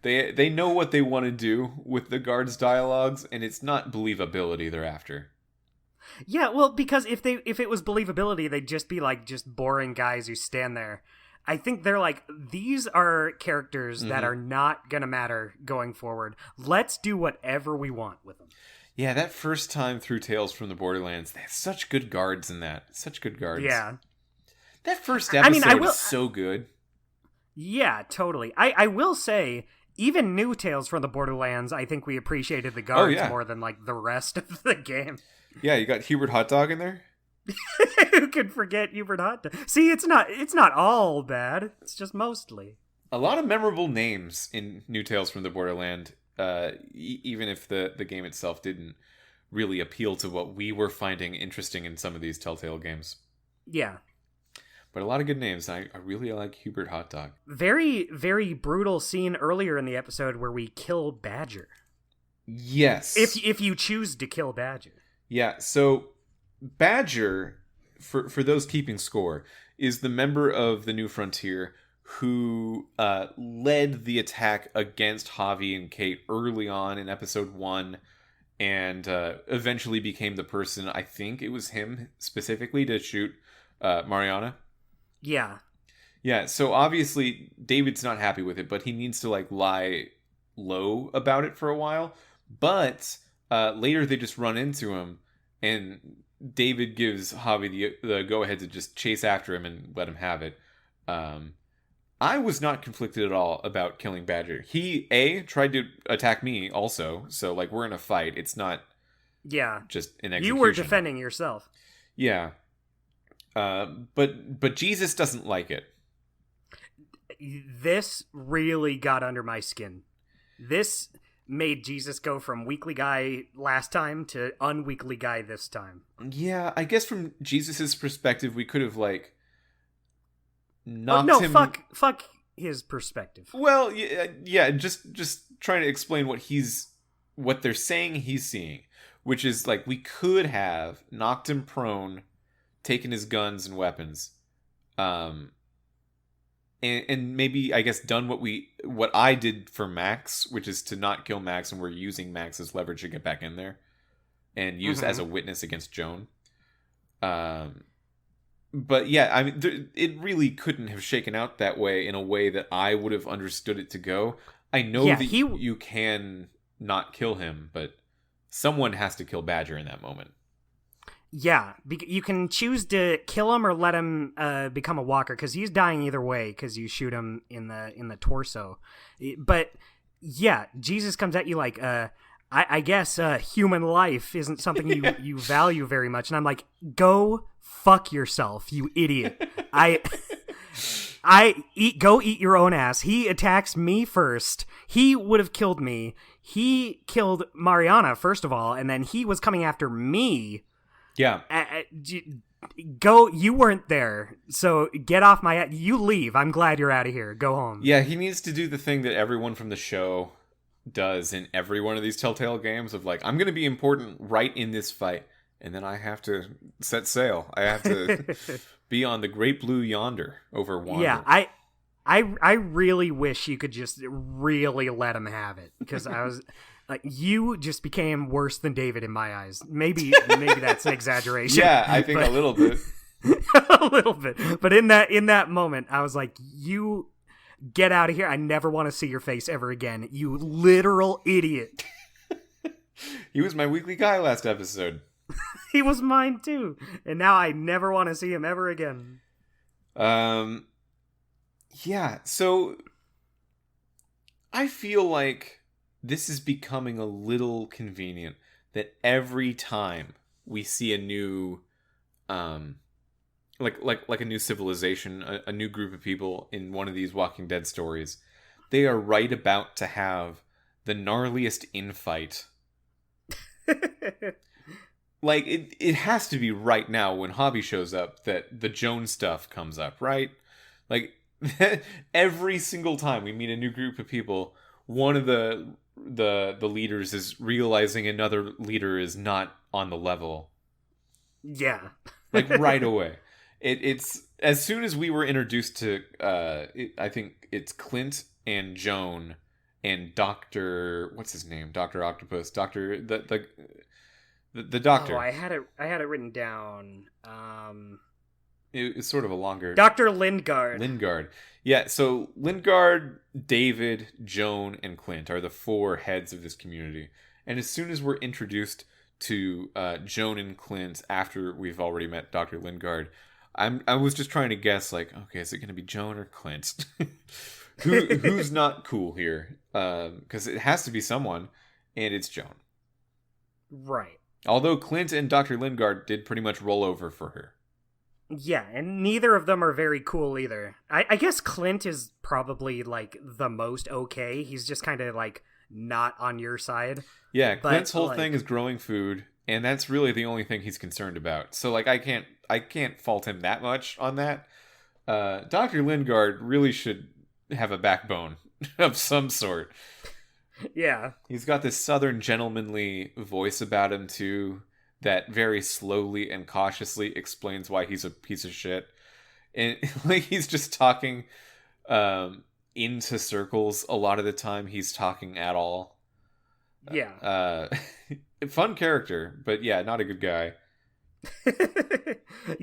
Speaker 1: They know what they want to do with the guards' dialogues, and it's not believability they're after.
Speaker 2: Yeah, well, because if it was believability, they'd just be like just boring guys who stand there. I think they're like, these are characters that are not gonna matter going forward. Let's do whatever we want with them.
Speaker 1: Yeah, that first time through Tales from the Borderlands, they have such good guards in that. Such good guards.
Speaker 2: Yeah.
Speaker 1: That first episode is so good.
Speaker 2: Yeah, totally. I will say, even new Tales from the Borderlands, I think we appreciated the guards more than, like, the rest of the game.
Speaker 1: Yeah, you got Hubert Hot Dog in there?
Speaker 2: Who could forget Hubert Hot Dog? See, it's not all bad. It's just mostly.
Speaker 1: A lot of memorable names in New Tales from the Borderland, even if the game itself didn't really appeal to what we were finding interesting in some of these Telltale games.
Speaker 2: Yeah.
Speaker 1: But a lot of good names. I really like Hubert Hot Dog.
Speaker 2: Very, very brutal scene earlier in the episode where we kill Badger.
Speaker 1: Yes.
Speaker 2: If you choose to kill Badger.
Speaker 1: Yeah, so Badger, for those keeping score, is the member of the New Frontier who led the attack against Javi and Kate early on in episode 1, and eventually became the person, I think it was him specifically, to shoot Mariana.
Speaker 2: Yeah.
Speaker 1: Yeah, so obviously David's not happy with it, but he needs to, like, lie low about it for a while. But later they just run into him, and David gives Javi the go-ahead to just chase after him and let him have it. I was not conflicted at all about killing Badger. He, tried to attack me also, so, like, we're in a fight. It's not
Speaker 2: Yeah.
Speaker 1: just an execution.
Speaker 2: You were defending yourself.
Speaker 1: Yeah. But Jesus doesn't like it.
Speaker 2: This really got under my skin. This made Jesus go from weekly guy last time to unweekly guy this time.
Speaker 1: Yeah, I guess from Jesus's perspective, we could have, like, knocked him...
Speaker 2: Fuck his perspective.
Speaker 1: Well, yeah, just trying to explain what they're saying he's seeing, which is, like, we could have knocked him prone, taken his guns and weapons, and maybe, I guess, done what I did for Max, which is to not kill Max, and we're using Max as leverage to get back in there and use as a witness against Joan. But yeah, I mean, it really couldn't have shaken out that way in a way that I would have understood it to go. I know that you can not kill him, but someone has to kill Badger in that moment.
Speaker 2: Yeah, you can choose to kill him or let him become a walker, because he's dying either way because you shoot him in the torso. But yeah, Jesus comes at you like, I guess human life isn't something you value very much, and I'm like, go fuck yourself, you idiot. Go eat your own ass. He attacks me first. He would have killed me. He killed Mariana first of all, and then he was coming after me.
Speaker 1: Yeah.
Speaker 2: Go. You weren't there, so get off my. You leave. I'm glad you're out of here. Go home.
Speaker 1: Yeah, he needs to do the thing that everyone from the show does in every one of these Telltale games of, like, I'm going to be important right in this fight, and then I have to set sail. I have to be on the great blue yonder over Wander.
Speaker 2: Yeah, I really wish you could just really let him have it, because I was like, you just became worse than David in my eyes. Maybe that's an exaggeration.
Speaker 1: Yeah, I think a little bit.
Speaker 2: A little bit. But in that moment, I was like, you get out of here. I never want to see your face ever again. You literal idiot.
Speaker 1: He was my weekly guy last episode.
Speaker 2: He was mine too. And now I never want to see him ever again.
Speaker 1: Yeah, so I feel like this is becoming a little convenient that every time we see a new like a new civilization, a new group of people in one of these Walking Dead stories, they are right about to have the gnarliest infight. Like, it has to be right now when Hobby shows up that the Joan stuff comes up, right? Like, every single time we meet a new group of people, one of the leaders is realizing another leader is not on the level.
Speaker 2: Yeah.
Speaker 1: Like, right away. It's as soon as we were introduced to I think it's Clint and Joan and Dr. what's his name? Dr. Octopus. Dr. the doctor.
Speaker 2: Oh, I had it written down.
Speaker 1: It's sort of a longer...
Speaker 2: Dr. Lingard.
Speaker 1: Yeah, so Lingard, David, Joan, and Clint are the four heads of this community. And as soon as we're introduced to Joan and Clint after we've already met Dr. Lingard, I was just trying to guess, like, okay, is it going to be Joan or Clint? Who's not cool here? Because it has to be someone, and it's Joan.
Speaker 2: Right.
Speaker 1: Although Clint and Dr. Lingard did pretty much roll over for her.
Speaker 2: Yeah, and neither of them are very cool either. I guess Clint is probably, like, the most okay. He's just kind of, like, not on your side.
Speaker 1: Yeah, Clint's whole thing is growing food, and that's really the only thing he's concerned about. So, like, I can't fault him that much on that. Dr. Lingard really should have a backbone of some sort.
Speaker 2: Yeah.
Speaker 1: He's got this southern gentlemanly voice about him, too, that very slowly and cautiously explains why he's a piece of shit. And like, he's just talking into circles a lot of the time. He's talking at all.
Speaker 2: Yeah.
Speaker 1: Fun character, but yeah, not a good guy.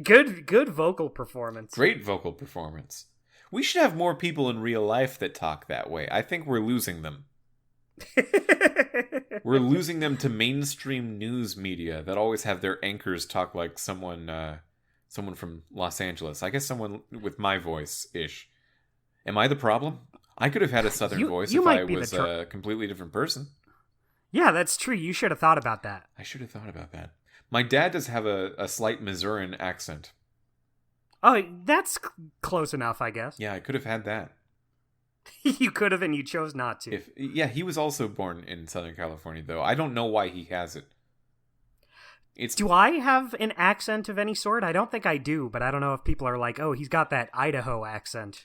Speaker 2: Good vocal performance.
Speaker 1: Great vocal performance. We should have more people in real life that talk that way. I think we're losing them. We're losing them to mainstream news media that always have their anchors talk like someone from Los Angeles. I guess someone with my voice-ish. Am I the problem? I could have had a southern voice
Speaker 2: you
Speaker 1: if
Speaker 2: might
Speaker 1: I
Speaker 2: be
Speaker 1: was a completely different person.
Speaker 2: Yeah, that's true. You should have thought about that.
Speaker 1: I should have thought about that. My dad does have a slight Missourian accent.
Speaker 2: Oh, that's close enough, I guess.
Speaker 1: Yeah, I could have had that.
Speaker 2: You could have, and you chose not to.
Speaker 1: Yeah, he was also born in Southern California, though. I don't know why he has it.
Speaker 2: Do I have an accent of any sort? I don't think I do, but I don't know if people are like, oh, he's got that Idaho accent.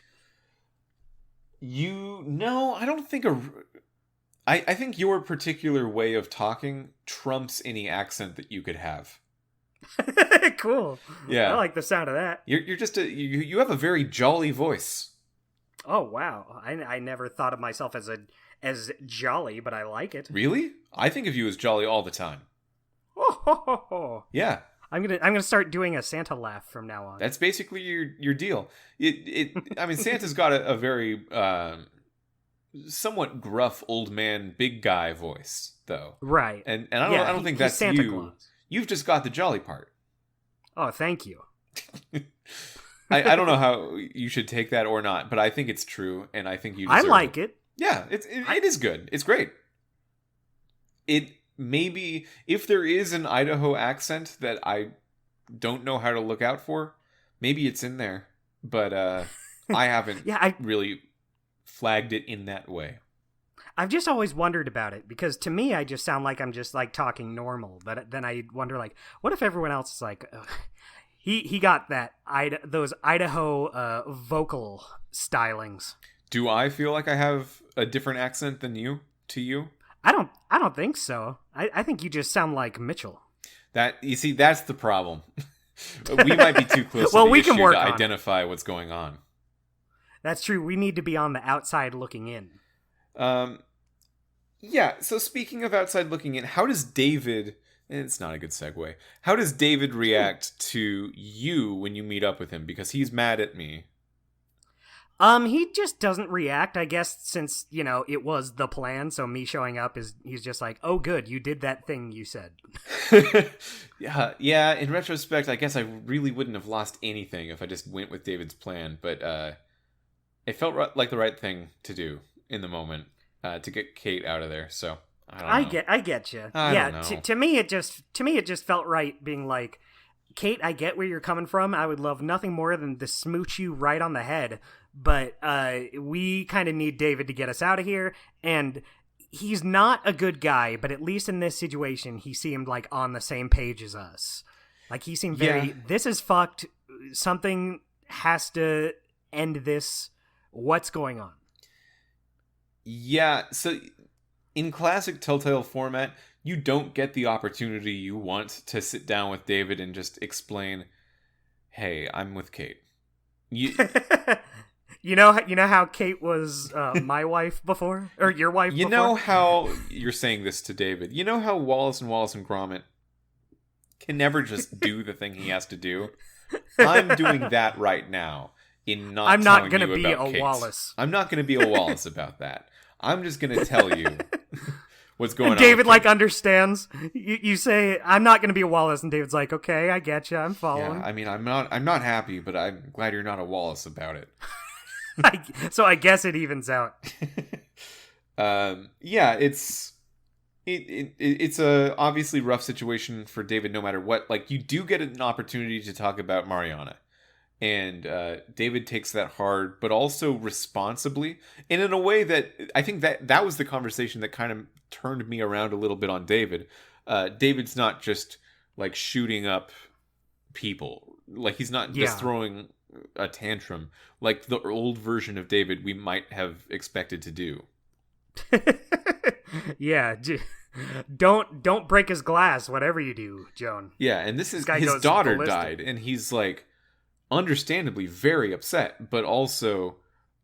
Speaker 1: No, I don't think I think your particular way of talking trumps any accent that you could have.
Speaker 2: Cool.
Speaker 1: Yeah.
Speaker 2: I like the sound of that.
Speaker 1: You're just you have a very jolly voice.
Speaker 2: Oh, wow. I never thought of myself as jolly, but I like it.
Speaker 1: Really? I think of you as jolly all the time.
Speaker 2: Oh, ho, ho, ho.
Speaker 1: Yeah.
Speaker 2: I'm gonna start doing a Santa laugh from now on.
Speaker 1: That's basically your deal. I mean, Santa's got a very somewhat gruff old man, big guy voice, though.
Speaker 2: Right.
Speaker 1: And I don't think that's
Speaker 2: Santa
Speaker 1: you.
Speaker 2: Claus.
Speaker 1: You've just got the jolly part.
Speaker 2: Oh, thank you.
Speaker 1: I don't know how you should take that or not, but I think it's true, and I think you deserve
Speaker 2: I like it.
Speaker 1: Yeah, it is good. It's great. It maybe if there is an Idaho accent that I don't know how to look out for, maybe it's in there, but I haven't really flagged it in that way.
Speaker 2: I've just always wondered about it because to me, I just sound like I'm just like talking normal, but then I wonder like, what if everyone else is like, he got that those Idaho vocal stylings.
Speaker 1: Do I feel like I have a different accent than you? To you?
Speaker 2: I don't think so. I think you just sound like Mitchell.
Speaker 1: You see, that's the problem. We might be too close
Speaker 2: well,
Speaker 1: to the
Speaker 2: we
Speaker 1: issue
Speaker 2: can work
Speaker 1: to
Speaker 2: on
Speaker 1: identify what's going on.
Speaker 2: That's true. We need to be on the outside looking in.
Speaker 1: Yeah, so speaking of outside looking in, how does David... It's not a good segue. How does David react to you when you meet up with him? Because he's mad at me.
Speaker 2: He just doesn't react, I guess, since, it was the plan, so me showing up he's just like, oh, good, you did that thing you said.
Speaker 1: Yeah, in retrospect, I guess I really wouldn't have lost anything if I just went with David's plan, but it felt like the right thing to do in the moment to get Kate out of there, so I don't know.
Speaker 2: I get you. To me it just felt right being like, Kate, I get where you're coming from. I would love nothing more than to smooch you right on the head. But we kind of need David to get us out of here. And he's not a good guy, but at least in this situation, he seemed like on the same page as us. Like he seemed very, this is fucked. Something has to end this. What's going on?
Speaker 1: Yeah, so in classic Telltale format, you don't get the opportunity you want to sit down with David and just explain, hey, I'm with Kate.
Speaker 2: You know how Kate was my wife before? Or your wife before?
Speaker 1: You know how... You're saying this to David. You know how Wallace and Gromit can never just do the thing he has to do? I'm doing that right now in not
Speaker 2: I'm not
Speaker 1: going to
Speaker 2: be a
Speaker 1: Kate.
Speaker 2: Wallace.
Speaker 1: I'm not going to be a Wallace about that. I'm just going to tell you what's going on.
Speaker 2: David understands. You say, I'm not going to be a Wallace, and David's like, okay, I get you. I'm following.
Speaker 1: Yeah, I mean, I'm not happy, but I'm glad you're not a Wallace about it.
Speaker 2: So I guess it evens out.
Speaker 1: Yeah, it's a obviously rough situation for David no matter what. Like, you do get an opportunity to talk about Mariana, and David takes that hard but also responsibly, and in a way that I think that was the conversation that kind of turned me around a little bit on David. David's not just like shooting up people, like he's not just throwing a tantrum like the old version of David we might have expected to do.
Speaker 2: Yeah, don't break his glass, whatever you do, Joan.
Speaker 1: Yeah, and this is his daughter died, and he's like understandably very upset, but also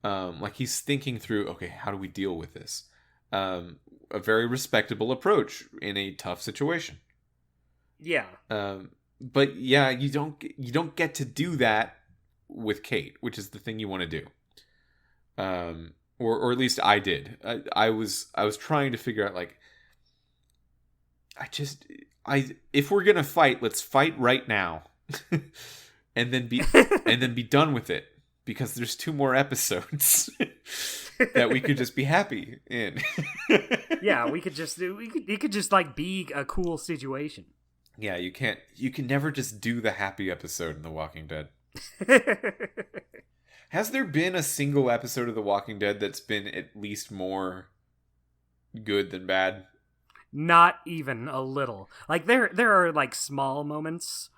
Speaker 1: like he's thinking through, okay, how do we deal with this? A very respectable approach in a tough situation.
Speaker 2: Yeah.
Speaker 1: But yeah, you don't get to do that with Kate, which is the thing you want to do. Or at least I did. I was trying to figure out, like, if we're gonna fight, let's fight right now, and then be done with it. because there's 2 more episodes that we could just be happy in.
Speaker 2: Yeah, it could just like be a cool situation.
Speaker 1: Yeah, you can never just do the happy episode in The Walking Dead. Has there been a single episode of The Walking Dead that's been at least more good than bad?
Speaker 2: Not even a little. Like there are like small moments.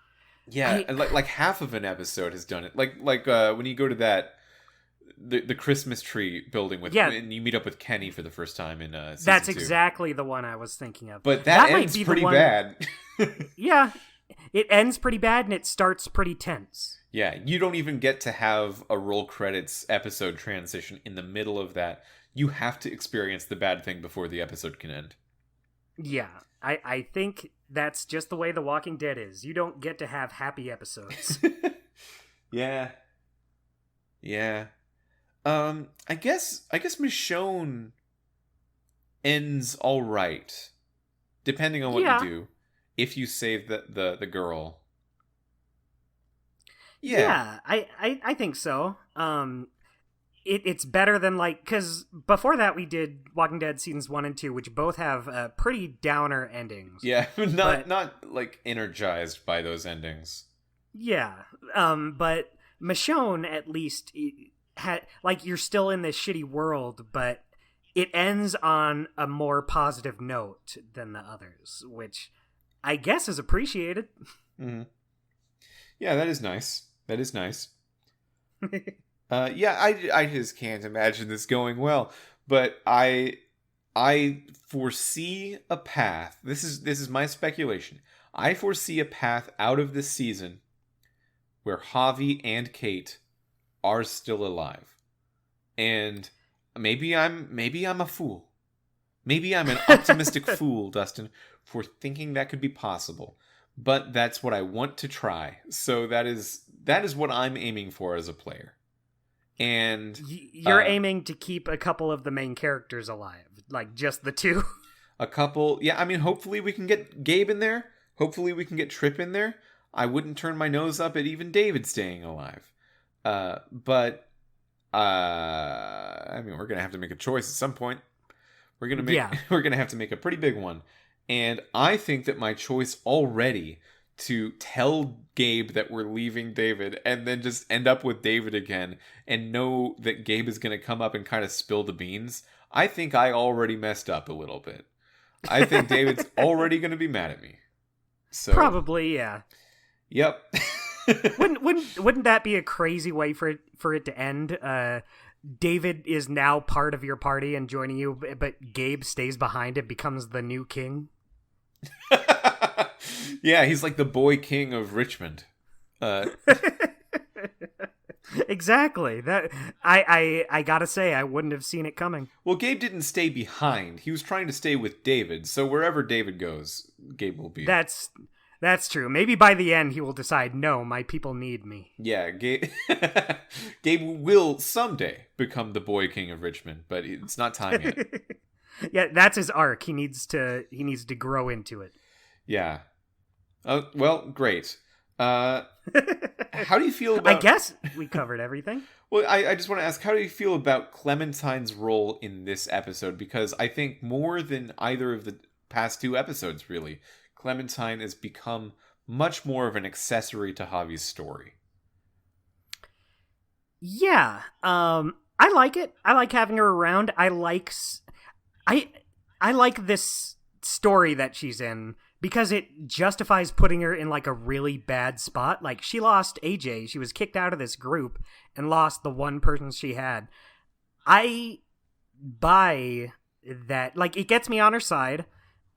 Speaker 1: Yeah, like half of an episode has done it. Like when you go to that the Christmas tree building and you meet up with Kenny for the first time in season
Speaker 2: That's
Speaker 1: 2.
Speaker 2: exactly the one I was thinking of.
Speaker 1: But that ends pretty bad.
Speaker 2: Yeah, it ends pretty bad and it starts pretty tense.
Speaker 1: Yeah, you don't even get to have a roll credits episode transition in the middle of that. You have to experience the bad thing before the episode can end.
Speaker 2: Yeah, I think that's just the way The Walking Dead is. You don't get to have happy episodes.
Speaker 1: Yeah. I guess Michonne ends all right, depending on what you do. If you save the girl.
Speaker 2: Yeah, I think so. It's better than because before that we did Walking Dead seasons 1 and 2, which both have pretty downer endings.
Speaker 1: Yeah, not like energized by those endings.
Speaker 2: Yeah, but Michonne at least had you're still in this shitty world, but it ends on a more positive note than the others, which I guess is appreciated.
Speaker 1: Mm-hmm. Yeah, that is nice. I just can't imagine this going well. But I foresee a path. This is my speculation. I foresee a path out of this season where Javi and Kate are still alive. And maybe I'm a fool. Maybe I'm an optimistic fool, Dustin, for thinking that could be possible. But that's what I want to try. So that is what I'm aiming for as a player. And
Speaker 2: you're aiming to keep a couple of the main characters alive, like just the 2.
Speaker 1: A couple, yeah. I mean, hopefully we can get Gabe in there. Hopefully we can get Tripp in there. I wouldn't turn my nose up at even David staying alive. But I mean, we're gonna have to make a choice at some point. We're gonna have to make a pretty big one. And I think that my choice already to tell Gabe that we're leaving David and then just end up with David again and know that Gabe is going to come up and kind of spill the beans, I think I already messed up a little bit. I think David's already going to be mad at me. So
Speaker 2: probably, yeah.
Speaker 1: Yep.
Speaker 2: wouldn't that be a crazy way for it to end? David is now part of your party and joining you, but Gabe stays behind and becomes the new king.
Speaker 1: Yeah, he's like the boy king of Richmond.
Speaker 2: Exactly. That I gotta say, I wouldn't have seen it coming.
Speaker 1: Well, Gabe didn't stay behind. He was trying to stay with David. So wherever David goes, Gabe will be.
Speaker 2: That's true. Maybe by the end he will decide, no, my people need me.
Speaker 1: Yeah, Gabe will someday become the boy king of Richmond, but it's not time yet.
Speaker 2: Yeah, that's his arc. He needs to grow into it.
Speaker 1: Yeah. Well, great. How do you feel about...
Speaker 2: I guess we covered everything.
Speaker 1: Well, I just want to ask, how do you feel about Clementine's role in this episode? Because I think more than either of the past 2 episodes, really, Clementine has become much more of an accessory to Javi's story.
Speaker 2: Yeah. I like it. I like having her around. I like this story that she's in because it justifies putting her in a really bad spot. Like, she lost AJ. She was kicked out of this group and lost the one person she had. I buy that. It gets me on her side.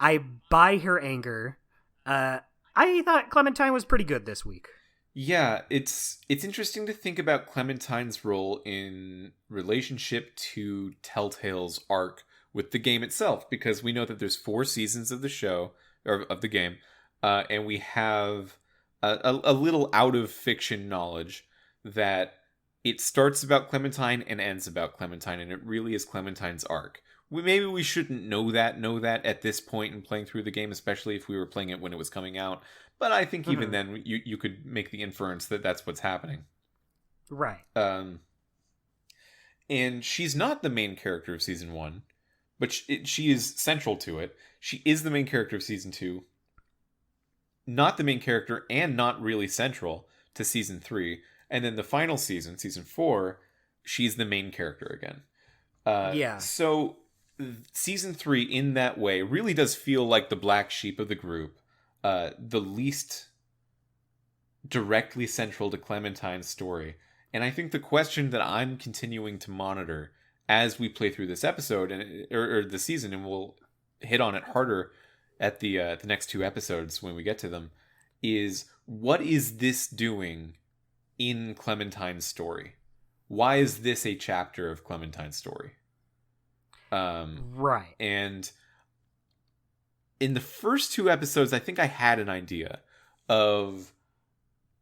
Speaker 2: I buy her anger. I thought Clementine was pretty good this week.
Speaker 1: Yeah, it's interesting to think about Clementine's role in relationship to Telltale's arc with the game itself, because we know that there's 4 seasons of the show, or of the game, and we have a little out of fiction knowledge that it starts about Clementine and ends about Clementine, and it really is Clementine's arc. Maybe we shouldn't know that at this point in playing through the game, especially if we were playing it when it was coming out. But I think even then, you could make the inference that that's what's happening.
Speaker 2: Right.
Speaker 1: And she's not the main character of season 1, but she is central to it. She is the main character of season 2, not the main character, and not really central to season 3. And then the final season, season 4, she's the main character again.
Speaker 2: Yeah.
Speaker 1: So season 3, in that way, really does feel like the black sheep of the group, the least directly central to Clementine's story. And I think the question that I'm continuing to monitor as we play through this episode or the season, and we'll hit on it harder at the next 2 episodes when we get to them, is what is this doing in Clementine's story? Why is this a chapter of Clementine's story?
Speaker 2: Right.
Speaker 1: And in the first 2 episodes, I think I had an idea of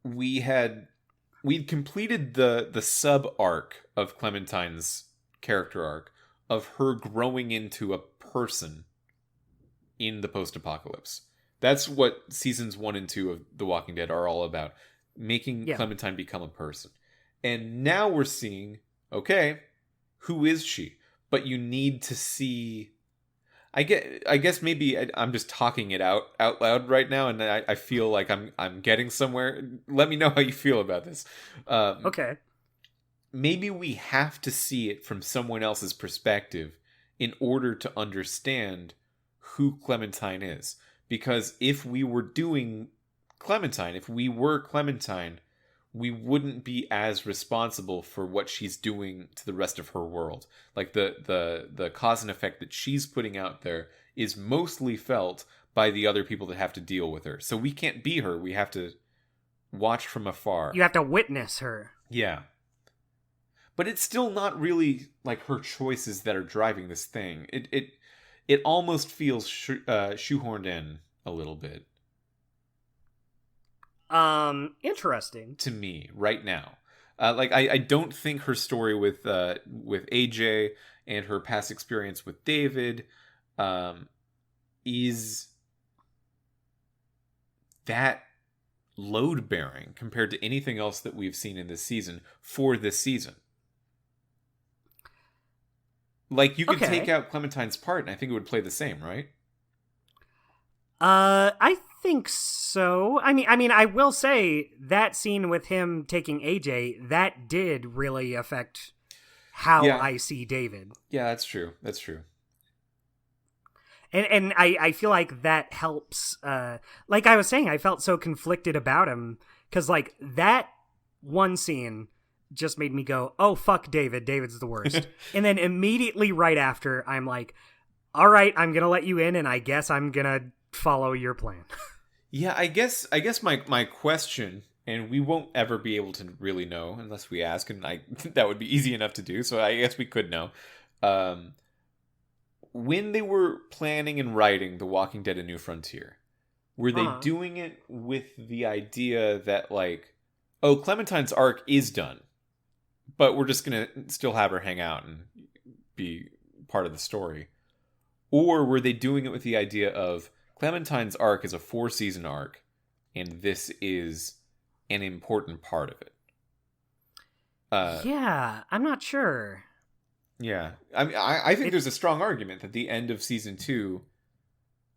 Speaker 1: we'd completed the sub arc of Clementine's character arc of her growing into a person in the post-apocalypse. That's what seasons 1 and 2 of The Walking Dead are all about, making Clementine become a person. And now we're seeing, okay, who is she? But you need to see. I guess maybe I'm just talking it out loud right now, and I feel like I'm getting somewhere. Let me know how you feel about this.
Speaker 2: Okay.
Speaker 1: Maybe we have to see it from someone else's perspective in order to understand who Clementine is. Because if we were Clementine, we wouldn't be as responsible for what she's doing to the rest of her world. Like the cause and effect that she's putting out there is mostly felt by the other people that have to deal with her. So we can't be her. We have to watch from afar.
Speaker 2: You have to witness her.
Speaker 1: Yeah. But it's still not really like her choices that are driving this thing. It almost feels shoehorned in a little bit.
Speaker 2: Interesting
Speaker 1: to me right now. Like I don't think her story with AJ and her past experience with David is that load bearing compared to anything else that we've seen in this season for this season. Like you could take out Clementine's part and I think it would play the same, right?
Speaker 2: I think so. I mean, I will say that scene with him taking AJ, that did really affect how I see David.
Speaker 1: Yeah, that's true. That's true.
Speaker 2: And I feel like that helps. Like I was saying, I felt so conflicted about him because like that one scene just made me go, "Oh fuck, David! David's the worst." And then immediately right after, I'm like, "All right, I'm gonna let you in, and I guess I'm gonna follow your plan."
Speaker 1: Yeah, I guess my question, and we won't ever be able to really know unless we ask, and that would be easy enough to do. So I guess we could know. When they were planning and writing The Walking Dead: A New Frontier, were they doing it with the idea that like, oh, Clementine's arc is done, but we're just gonna still have her hang out and be part of the story? Or were they doing it with the idea of Clementine's arc is a 4-season arc, and this is an important part of it?
Speaker 2: Yeah, I'm not sure.
Speaker 1: Yeah, I mean, I think there's a strong argument that the end of season 2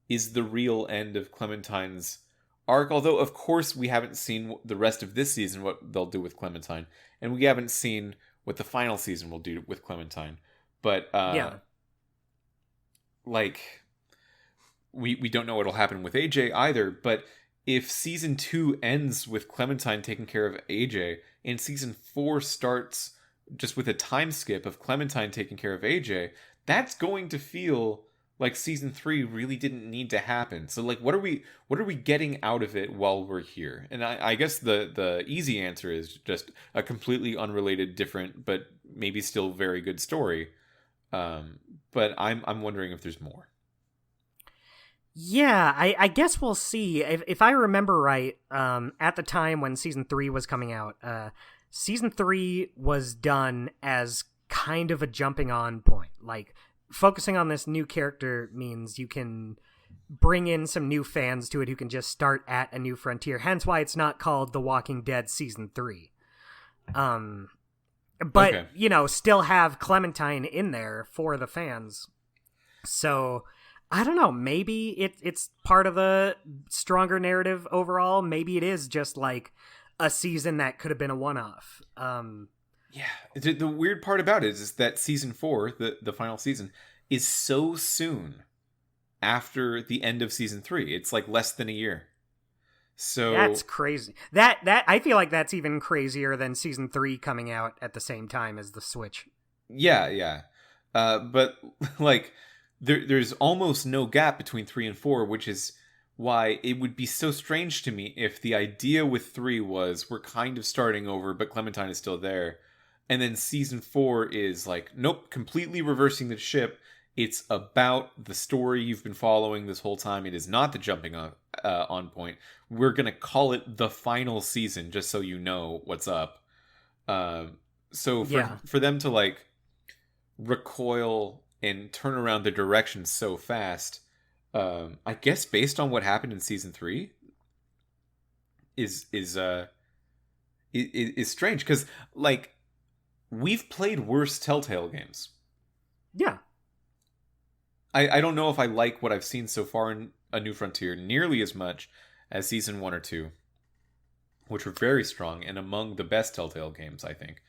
Speaker 1: is the real end of Clementine's arc. Although, of course, we haven't seen the rest of this season what they'll do with Clementine, and we haven't seen what the final season will do with Clementine. But like we don't know what'll happen with AJ either. But if season 2 ends with Clementine taking care of AJ, and season 4 starts just with a time skip of Clementine taking care of AJ, that's going to feel like season 3 really didn't need to happen. So like, what are we getting out of it while we're here? And I guess the easy answer is just a completely unrelated, different, but maybe still very good story. But I'm wondering if there's more.
Speaker 2: Yeah, I guess we'll see. If I remember right, at the time when season 3 was coming out, season 3 was done as kind of a jumping on point. Like, focusing on this new character means you can bring in some new fans to it who can just start at a new frontier. Hence why it's not called The Walking Dead Season 3. Um, but
Speaker 1: Okay.
Speaker 2: still have Clementine in there for the fans. So I don't know. Maybe it's part of a stronger narrative overall. Maybe it is just like a season that could have been a one-off.
Speaker 1: Yeah. The weird part about it is that season 4, the final season, is so soon after the end of season 3. It's like less than a year.
Speaker 2: That's
Speaker 1: So
Speaker 2: crazy. That I feel like that's even crazier than season 3 coming out at the same time as the Switch.
Speaker 1: yeah, yeah. But like there's almost no gap between 3 and 4, which is why it would be so strange to me if the idea with 3 was we're kind of starting over, but Clementine is still there. And then season 4 is like, nope, completely reversing the ship. It's about the story you've been following this whole time. It is not the jumping on point. We're going to call it the final season just so you know what's up. So
Speaker 2: Yeah.
Speaker 1: for them to like recoil and turn around the direction so fast, I guess based on what happened in season 3 is strange because like we've played worse Telltale games.
Speaker 2: Yeah.
Speaker 1: I don't know if I like what I've seen so far in A New Frontier nearly as much as season 1 or 2, which were very strong and among the best Telltale games, I think.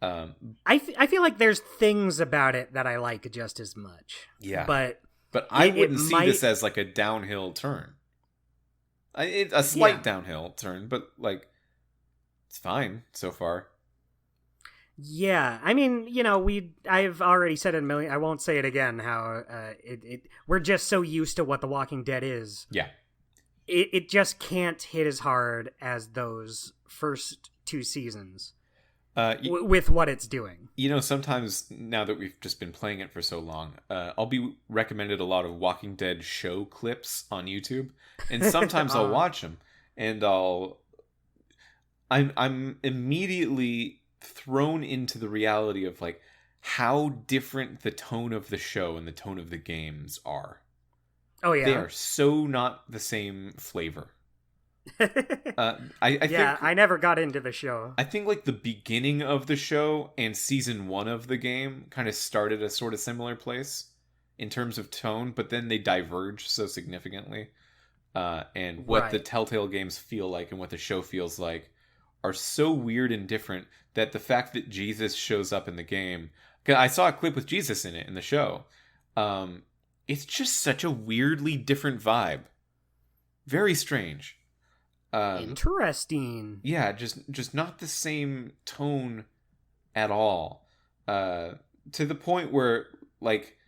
Speaker 2: I feel like there's things about it that I like just as much.
Speaker 1: Yeah.
Speaker 2: But
Speaker 1: But I
Speaker 2: it
Speaker 1: wouldn't see
Speaker 2: might
Speaker 1: this as like a downhill turn. A slight
Speaker 2: yeah.
Speaker 1: downhill turn, but like it's fine so far.
Speaker 2: Yeah, I mean, I've already said it a million. I won't say it again. How we're just so used to what The Walking Dead is.
Speaker 1: Yeah.
Speaker 2: It just can't hit as hard as those first 2 seasons with what it's doing.
Speaker 1: Sometimes now that we've just been playing it for so long, I'll be recommended a lot of Walking Dead show clips on YouTube, and sometimes I'll watch them, and I'm immediately thrown into the reality of like how different the tone of the show and the tone of the games are.
Speaker 2: Oh
Speaker 1: They
Speaker 2: yeah.
Speaker 1: are so not the same flavor. I
Speaker 2: Yeah,
Speaker 1: think
Speaker 2: I never got into the show.
Speaker 1: I think like the beginning of the show and season 1 of the game kind of started a sort of similar place in terms of tone, but then they diverge so significantly. And what the
Speaker 2: Right.
Speaker 1: Telltale games feel like and what the show feels like are so weird and different that the fact that Jesus shows up in the game, 'cause I saw a clip with Jesus in it in the show. It's just such a weirdly different vibe. Very strange.
Speaker 2: Interesting.
Speaker 1: Yeah, just not the same tone at all. To the point where like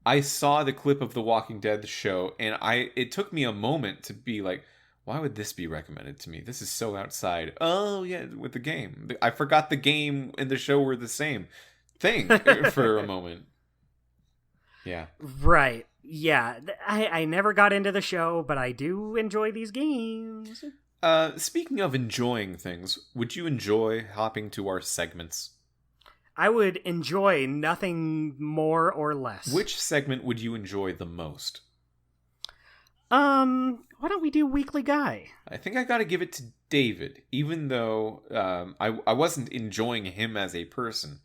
Speaker 1: I saw the clip of the Walking Dead show and it took me a moment to be like, why would this be recommended to me? This is so outside. Oh yeah, with the game. I forgot the game and the show were the same thing for a moment. Yeah.
Speaker 2: Right. Yeah. I never got into the show, but I do enjoy these games.
Speaker 1: Speaking of enjoying things, would you enjoy hopping to our segments?
Speaker 2: I would enjoy nothing more or less.
Speaker 1: Which segment would you enjoy the most?
Speaker 2: Why don't we do Weekly Guy?
Speaker 1: I think I gotta give it to David, even though I wasn't enjoying him as a person.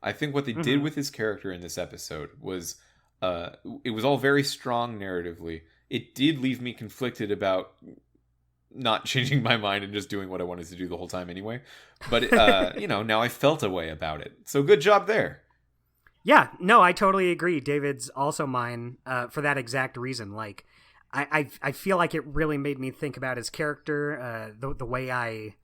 Speaker 1: I think what they did with his character in this episode was it was all very strong narratively. It did leave me conflicted about not changing my mind and just doing what I wanted to do the whole time anyway. But, now I felt a way about it. So good job there.
Speaker 2: Yeah, no, I totally agree. David's also mine for that exact reason. Like, I feel like it really made me think about his character, the way I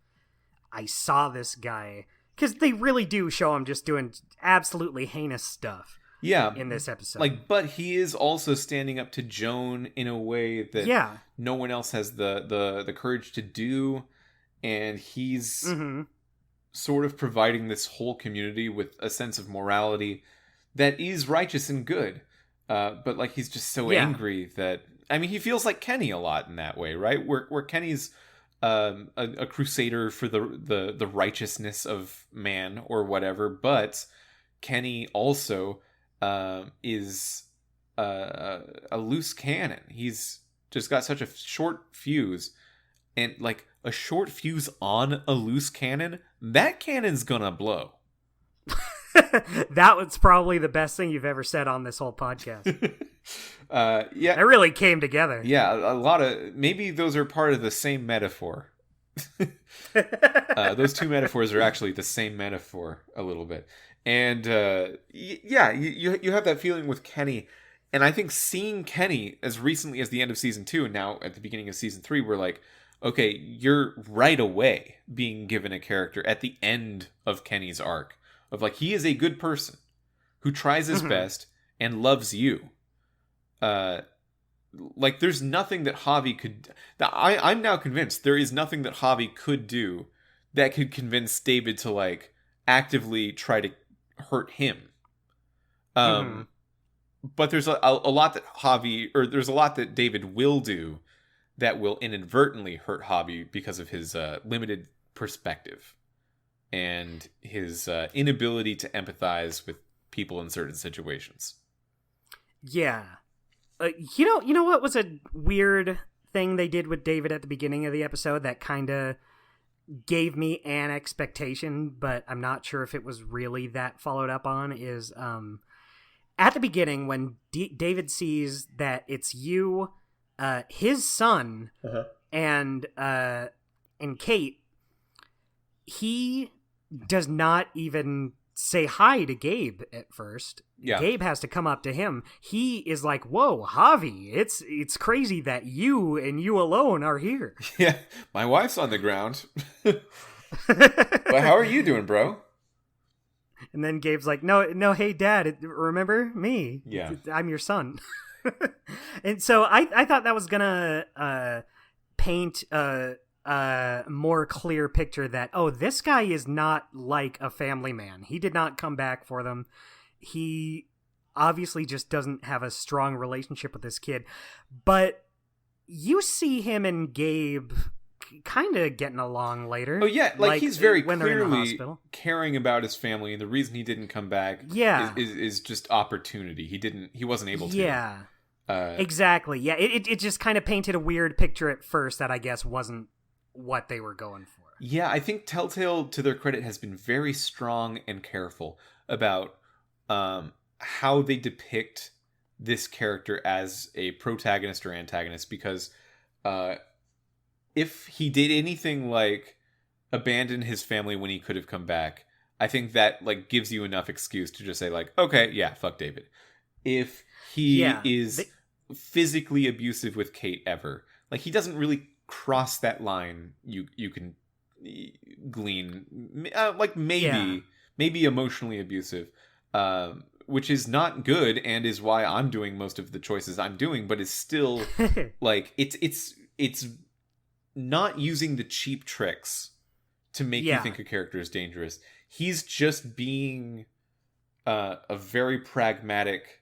Speaker 2: saw this guy. Because they really do show him just doing absolutely heinous stuff.
Speaker 1: Yeah,
Speaker 2: in this episode.
Speaker 1: Like, but he is also standing up to Joan in a way that no one else has the courage to do, and he's sort of providing this whole community with a sense of morality that is righteous and good. But like he's just so angry that he feels like Kenny a lot in that way, right? Where Kenny's a crusader for the righteousness of man or whatever, but Kenny also is a loose cannon. He's just got such a short fuse, and like a short fuse on a loose cannon, that cannon's gonna blow.
Speaker 2: That was probably the best thing you've ever said on this whole podcast.
Speaker 1: Yeah,
Speaker 2: it really came together.
Speaker 1: Yeah, a lot of, maybe those are part of the same metaphor. Those two metaphors are actually the same metaphor a little bit. And yeah, you have that feeling with Kenny. And I think seeing Kenny as recently as the end of season 2 and now at the beginning of season 3, we're like, okay, you're right away being given a character at the end of Kenny's arc of like, he is a good person who tries his best and loves you. Like, there's nothing that Javi could... I'm now convinced there is nothing that Javi could do that could convince David to, like, actively try to hurt him. But there's a lot that Javi... Or there's a lot that David will do that will inadvertently hurt Javi because of his limited perspective and his inability to empathize with people in certain situations.
Speaker 2: Yeah. You know what was a weird thing they did with David at the beginning of the episode that kind of gave me an expectation, but I'm not sure if it was really that followed up on, is at the beginning when David sees that it's you, his son, and Kate, he does not even say hi to Gabe at first. Yeah. Gabe has to come up to him. He is like, "Whoa, Javi, it's crazy that you and you alone are here."
Speaker 1: Yeah, my wife's on the ground. But how are you doing, bro?
Speaker 2: And then Gabe's like, no, hey, Dad, remember me?
Speaker 1: Yeah.
Speaker 2: I'm your son. And so I thought that was gonna paint a more clear picture that, oh, this guy is not like a family man. He did not come back for them. He obviously just doesn't have a strong relationship with this kid. But you see him and Gabe kind of getting along later.
Speaker 1: Oh, yeah. Like he's very clearly caring about his family. And the reason he didn't come back is just opportunity. He wasn't able to.
Speaker 2: Yeah. Exactly. Yeah. It just kind of painted a weird picture at first that I guess wasn't what they were going for.
Speaker 1: Yeah, I think Telltale, to their credit, has been very strong and careful about how they depict this character as a protagonist or antagonist, because if he did anything like abandon his family when he could have come back, I think that like gives you enough excuse to just say like, okay, yeah, fuck David. If he is physically abusive with Kate ever, like he doesn't really cross that line you can glean, like maybe emotionally abusive, which is not good and is why I'm doing most of the choices I'm doing, but it's still like it's not using the cheap tricks to make you think a character is dangerous. He's just being a very pragmatic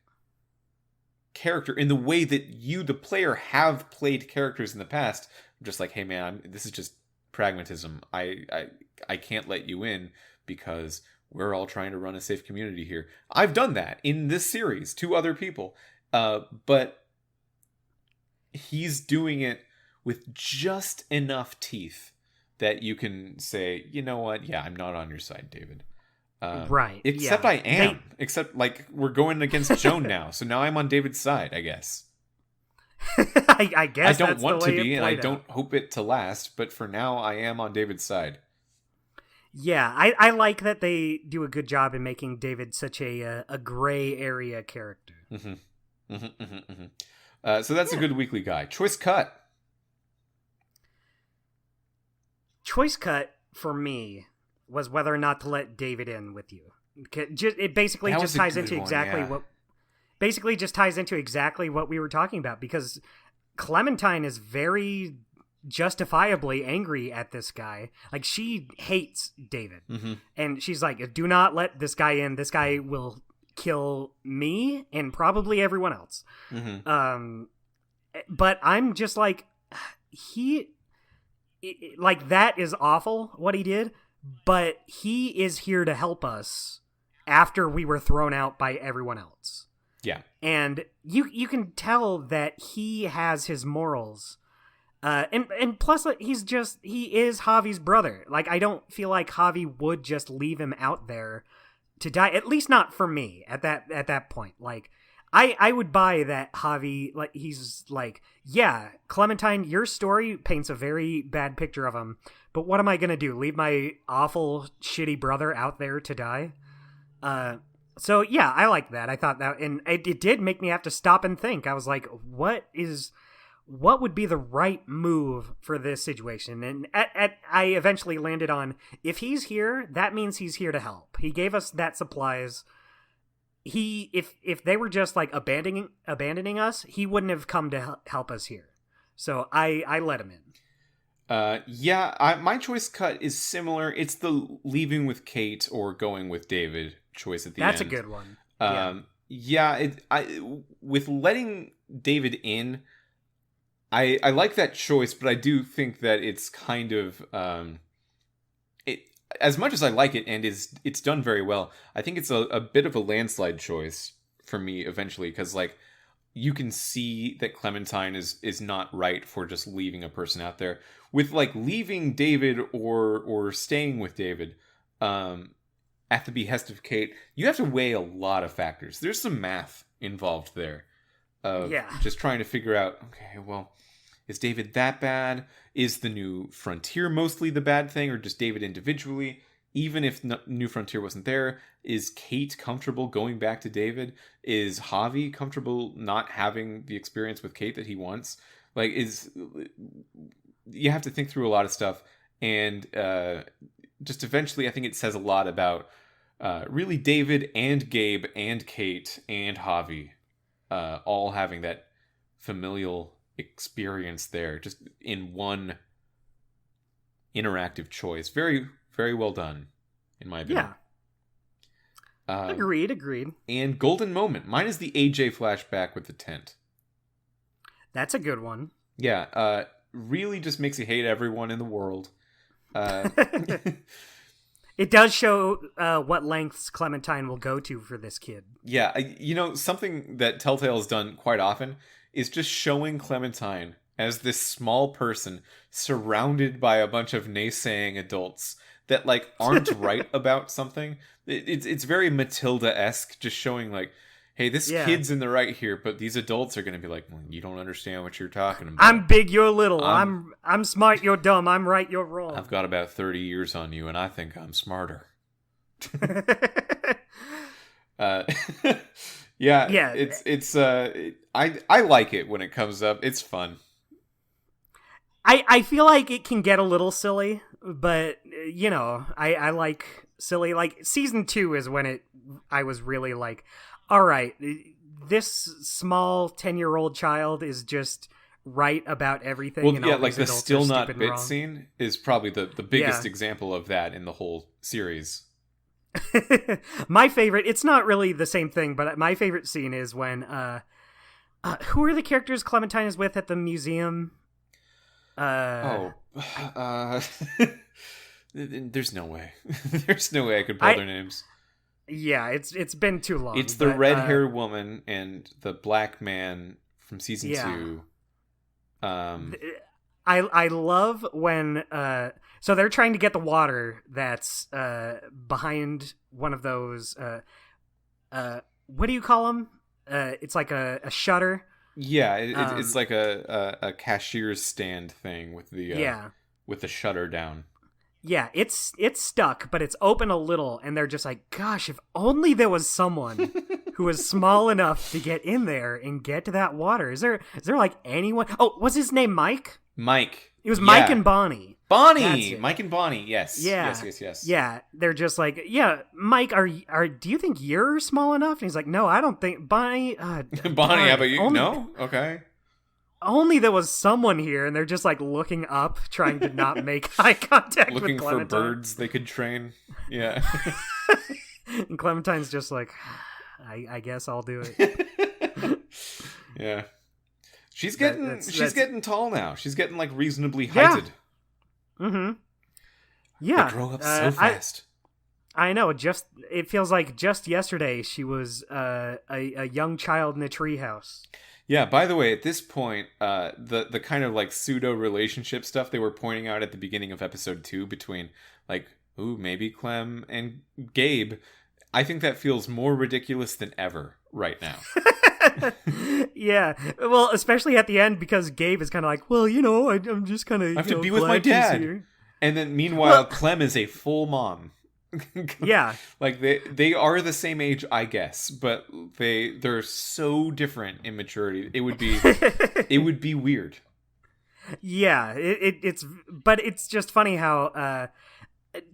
Speaker 1: character in the way that you, the player, have played characters in the past. I'm just like, hey man, this is just pragmatism. I can't let you in because we're all trying to run a safe community here. I've done that in this series to other people, but he's doing it with just enough teeth that you can say, you know what? Yeah, I'm not on your side, David.
Speaker 2: Right.
Speaker 1: Except I am. Except, like, we're going against Joan now, so now I'm on David's side, I guess.
Speaker 2: I guess
Speaker 1: I don't want to be, and I don't hope it to last, but for now, I am on David's side.
Speaker 2: Yeah, I like that they do a good job in making David such a gray area character.
Speaker 1: So that's a good weekly guy. Choice cut.
Speaker 2: Choice cut for me was whether or not to let David in with you. It basically just ties into exactly what. Basically, just ties into exactly what we were talking about, because Clementine is very justifiably angry at this guy. Like, she hates David, and she's like, "Do not let this guy in. This guy will kill me and probably everyone else." But I'm just like, that is awful what he did, but he is here to help us after we were thrown out by everyone else.
Speaker 1: Yeah.
Speaker 2: And you can tell that he has his morals And plus, like, he is Javi's brother. Like, I don't feel like Javi would just leave him out there to die. At least not for me at that point. Like, I would buy that Javi, like, he's like, yeah, Clementine, your story paints a very bad picture of him, but what am I gonna do? Leave my awful, shitty brother out there to die? So yeah, I like that. I thought that, and it did make me have to stop and think. I was like, what would be the right move for this situation? And I eventually landed on, if he's here, that means he's here to help. He gave us that supplies. If they were just like abandoning us, he wouldn't have come to help us here. So I let him in.
Speaker 1: My choice cut is similar. It's the leaving with Kate or going with David choice at the end.
Speaker 2: That's a good one.
Speaker 1: With letting David in, I like that choice, but I do think that it's kind of as much as I like it and it's done very well, I think it's a bit of a landslide choice for me eventually, because like you can see that Clementine is not right for just leaving a person out there. With like leaving David or staying with David at the behest of Kate, you have to weigh a lot of factors. There's some math involved there of just trying to figure out, okay, well, is David that bad? Is the New Frontier mostly the bad thing, or just David individually? Even if New Frontier wasn't there, is Kate comfortable going back to David? Is Javi comfortable not having the experience with Kate that he wants? Like, you have to think through a lot of stuff, and just eventually, I think it says a lot about really David and Gabe and Kate and Javi all having that familial experience there, just in one interactive choice. Very, very well done, in my opinion.
Speaker 2: Yeah. Agreed.
Speaker 1: And golden moment. Mine is the AJ flashback with the tent.
Speaker 2: That's a good one.
Speaker 1: Yeah. Really just makes you hate everyone in the world.
Speaker 2: It does show what lengths Clementine will go to for this kid.
Speaker 1: Yeah. Something that Telltale has done quite often is just showing Clementine as this small person surrounded by a bunch of naysaying adults that like aren't right about something. It's very Matilda-esque, just showing like, hey, this kid's in the right here, but these adults are going to be like, well, you don't understand what you're talking about.
Speaker 2: I'm big, you're little. I'm smart, you're dumb. I'm right, you're wrong.
Speaker 1: I've got about 30 years on you, and I think I'm smarter. I like it when it comes up. It's fun.
Speaker 2: I feel like it can get a little silly, but I like silly. Like season 2 is when I was really like, all right, this small 10-year-old child is just right about everything.
Speaker 1: Well, yeah, like the still not bit scene is probably the biggest example of that in the whole series.
Speaker 2: My favorite, it's not really the same thing, but my favorite scene is when who are the characters Clementine is with at the museum?
Speaker 1: There's no way. There's no way I could pull their names.
Speaker 2: Yeah, it's been too long.
Speaker 1: It's the red-haired woman and the black man from season 2.
Speaker 2: I love when so they're trying to get the water that's behind one of those what do you call them? It's like a shutter.
Speaker 1: Yeah, it's like a cashier's stand thing with the with the shutter down.
Speaker 2: Yeah, it's stuck, but it's open a little, and they're just like, gosh, if only there was someone who was small enough to get in there and get to that water. Is there like anyone? Oh, was his name Mike?
Speaker 1: Mike.
Speaker 2: It was Mike and Bonnie.
Speaker 1: Mike and Bonnie. Yes.
Speaker 2: Yeah.
Speaker 1: Yes.
Speaker 2: Yeah, they're just like, yeah, Mike, do you think you're small enough? And he's like, no, I don't think Bonnie.
Speaker 1: Bonnie, how about you? No, okay.
Speaker 2: Only there was someone here, and they're just like looking up, trying to not make eye contact
Speaker 1: looking
Speaker 2: with Clementine.
Speaker 1: For birds they could train. Yeah.
Speaker 2: And Clementine's just like, I guess I'll do it.
Speaker 1: Yeah. She's getting tall now. She's getting like reasonably heighted.
Speaker 2: Yeah. Mm-hmm. Yeah.
Speaker 1: They grow up so fast.
Speaker 2: I know. It feels like just yesterday she was a young child in a treehouse.
Speaker 1: Yeah, by the way, at this point, the kind of like pseudo relationship stuff they were pointing out at the beginning of episode 2 between like, ooh, maybe Clem and Gabe, I think that feels more ridiculous than ever right now.
Speaker 2: Yeah, well, especially at the end because Gabe is kind of like, well, I'm just kind of
Speaker 1: I have to be with my dad. And then meanwhile, Clem is a full mom.
Speaker 2: Yeah.
Speaker 1: Like they are the same age, I guess, but they're so different in maturity. It would be weird.
Speaker 2: Yeah, but it's just funny how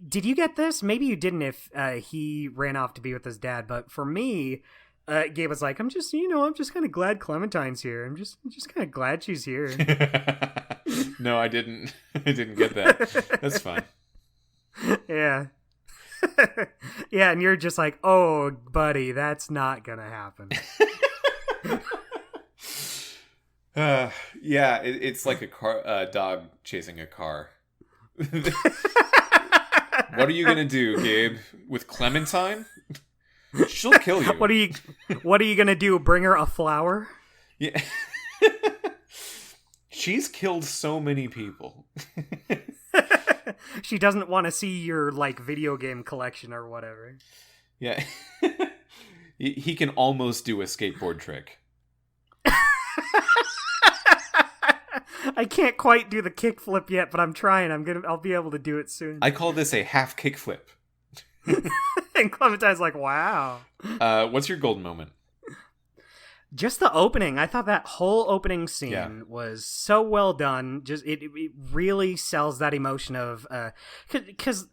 Speaker 2: did you get this? Maybe you didn't if he ran off to be with his dad, but for me, Gabe was like, I'm just kind of glad Clementine's here. I'm just kind of glad she's here.
Speaker 1: No, I didn't. I didn't get that. That's fine.
Speaker 2: Yeah. Yeah, and you're just like, oh, buddy, that's not gonna happen.
Speaker 1: Yeah, it's like a dog chasing a car. What are you gonna do, Gabe, with Clementine? She'll kill you.
Speaker 2: What are you gonna do? Bring her a flower?
Speaker 1: Yeah. She's killed so many people.
Speaker 2: She doesn't want to see your like video game collection or whatever.
Speaker 1: Yeah. He can almost do a skateboard trick.
Speaker 2: I can't quite do the kickflip yet, but I'm trying. I'll be able to do it soon.
Speaker 1: I call this a half kickflip.
Speaker 2: And Clementine's like, wow.
Speaker 1: What's your golden moment?
Speaker 2: Just the opening. I thought that whole opening scene was so well done. Just it really sells that emotion of because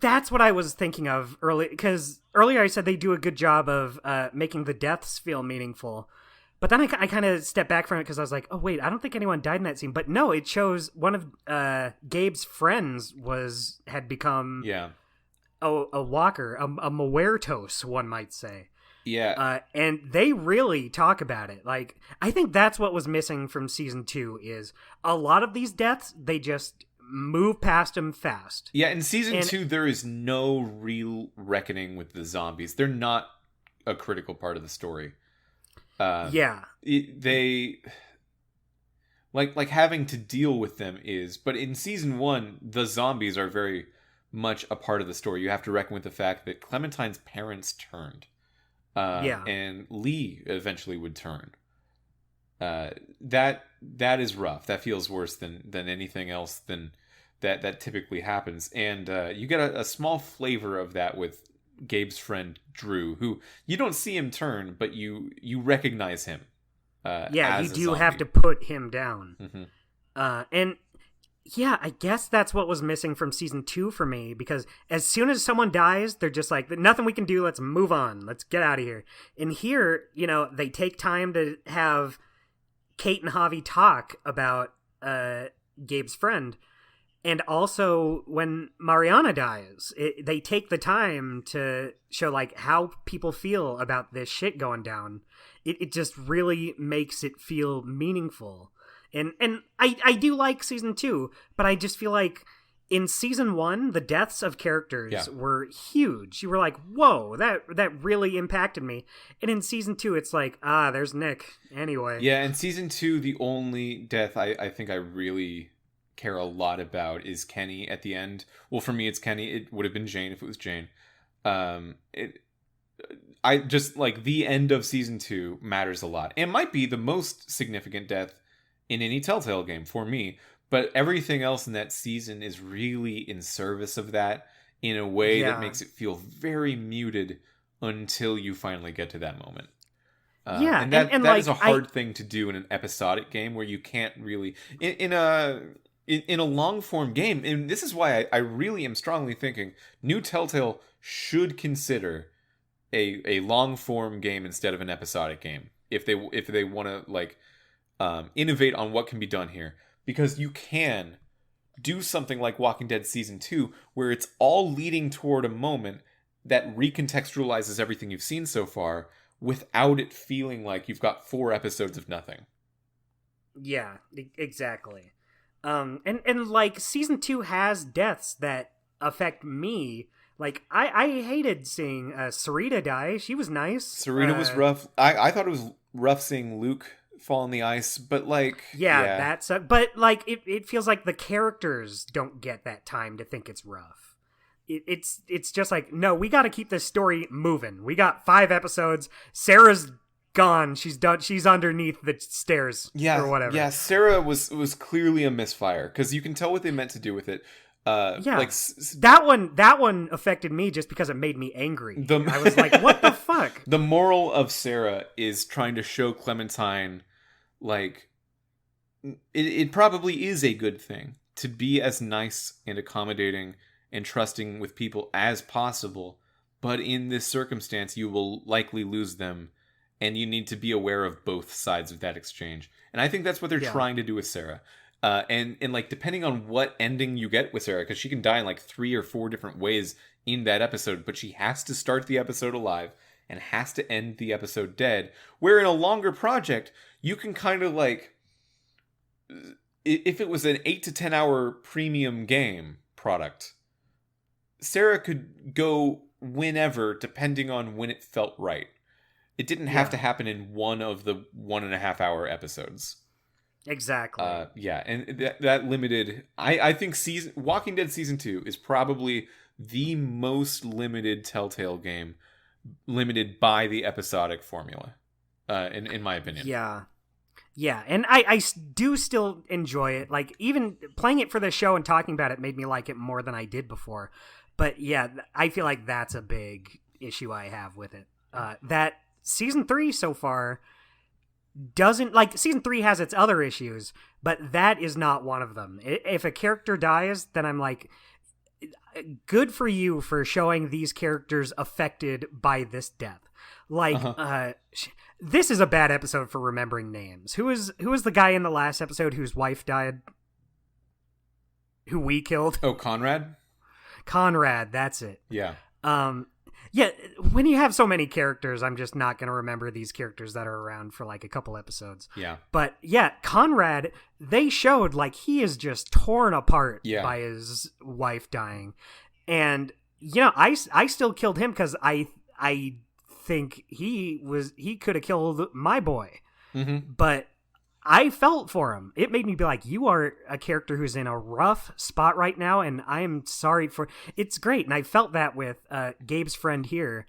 Speaker 2: that's what I was thinking of early. Because earlier I said they do a good job of making the deaths feel meaningful, but then I kind of stepped back from it because I was like, oh wait, I don't think anyone died in that scene. But no, it shows one of Gabe's friends had become a walker, a Muertos, one might say.
Speaker 1: Yeah.
Speaker 2: And they really talk about it. Like, I think that's what was missing from season 2 is a lot of these deaths, they just move past them fast.
Speaker 1: Yeah, in season 2, there is no real reckoning with the zombies. They're not a critical part of the story. They... Like, having to deal with them is... But in season 1, the zombies are very much a part of the story. You have to reckon with the fact that Clementine's parents turned. And Lee eventually would turn. That is rough. That feels worse than anything else than that typically happens. And you get a small flavor of that with Gabe's friend Drew, who you don't see him turn, but you recognize him.
Speaker 2: You do have to put him down.
Speaker 1: Mm-hmm.
Speaker 2: And yeah, I guess that's what was missing from season 2 for me, because as soon as someone dies, they're just like, nothing we can do, let's move on, let's get out of here. And here, they take time to have Kate and Javi talk about Gabe's friend. And also, when Mariana dies, they take the time to show like how people feel about this shit going down. It just really makes it feel meaningful. And I do like season 2, but I just feel like in season 1, the deaths of characters were huge. You were like, whoa, that really impacted me. And in season 2, it's like, there's Nick anyway.
Speaker 1: Yeah, in season 2, the only death I think I really care a lot about is Kenny at the end. Well, for me, it's Kenny. It would have been Jane if it was Jane. I just, like, the end of season 2 matters a lot. It might be the most significant death in any Telltale game for me, but everything else in that season is really in service of that in a way that makes it feel very muted until you finally get to that moment. And that is a hard thing to do in an episodic game where you can't really in a long form game. And this is why I really am strongly thinking new Telltale should consider a long form game instead of an episodic game if they want to like innovate on what can be done here, because you can do something like Walking Dead Season 2 where it's all leading toward a moment that recontextualizes everything you've seen so far without it feeling like you've got 4 episodes of nothing.
Speaker 2: Yeah, exactly. And like Season 2 has deaths that affect me. Like, I hated seeing Sarita die. She was nice.
Speaker 1: Sarita was rough. I thought it was rough seeing Luke fall on the ice, but like
Speaker 2: Yeah, that's but like it feels like the characters don't get that time to think it's rough. It's just like, no, we got to keep this story moving. We got 5 episodes. Sarah's gone. She's done. She's underneath the stairs or whatever.
Speaker 1: Yeah, Sarah was clearly a misfire because you can tell what they meant to do with it. Like
Speaker 2: that one affected me just because it made me angry. I was like, what the fuck?
Speaker 1: The moral of Sarah is trying to show Clementine, like, it probably is a good thing to be as nice and accommodating and trusting with people as possible, but in this circumstance you will likely lose them, and you need to be aware of both sides of that exchange. And I think that's what they're trying to do with Sarah. And like, depending on what ending you get with Sarah, because she can die in like 3 or 4 different ways in that episode, but she has to start the episode alive and has to end the episode dead, where in a longer project you can kind of like, if it was an 8 to 10 hour premium game product, Sarah could go whenever, depending on when it felt right. It didn't have to happen in one of the 1.5 hour episodes.
Speaker 2: Exactly.
Speaker 1: And that limited. I think Walking Dead Season 2 is probably the most limited Telltale game, limited by the episodic formula, in my opinion.
Speaker 2: Yeah, and I do still enjoy it. Like, even playing it for the show and talking about it made me like it more than I did before. But yeah, I feel like that's a big issue I have with it. That Season 3 so far doesn't, like, Season 3 has its other issues, but that is not one of them. If a character dies, then I'm like, good for you for showing these characters affected by this death. Like, this is a bad episode for remembering names. Who was the guy in the last episode whose wife died? Who we killed?
Speaker 1: Oh, Conrad?
Speaker 2: Conrad, that's it.
Speaker 1: Yeah.
Speaker 2: Yeah, when you have so many characters, I'm just not going to remember these characters that are around for like a couple episodes.
Speaker 1: Yeah.
Speaker 2: But yeah, Conrad, they showed like he is just torn apart by his wife dying. And, you know, I still killed him because I think he could have killed my boy. Mm-hmm. But I felt for him. It made me be like, you are a character who's in a rough spot right now, and I am sorry for... It's great, and I felt that with Gabe's friend here.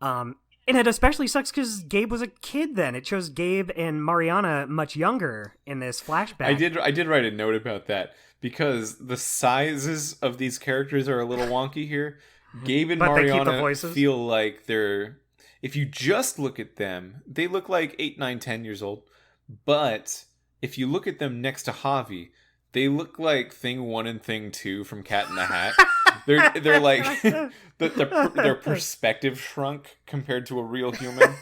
Speaker 2: And it especially sucks because Gabe was a kid then. It shows Gabe and Mariana much younger in this flashback.
Speaker 1: I did write a note about that, because the sizes of these characters are a little wonky here. Gabe and Mariana feel like they're... If you just look at them, they look like 8, 9, 10 years old. But if you look at them next to Javi, they look like Thing 1 and Thing 2 from Cat in the Hat. They're like their perspective shrunk compared to a real human.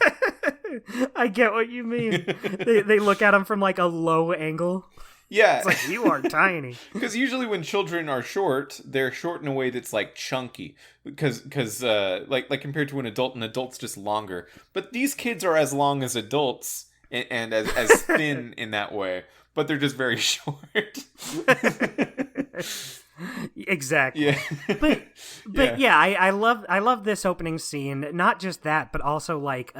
Speaker 2: I get what you mean. They look at them from like a low angle.
Speaker 1: Yeah,
Speaker 2: it's like, you are tiny.
Speaker 1: Because usually when children are short, they're short in a way that's like chunky. Because like compared to an adult's just longer. But these kids are as long as adults. And as thin in that way, but they're just very short.
Speaker 2: Exactly.
Speaker 1: Yeah.
Speaker 2: But yeah, I love this opening scene. Not just that, but also like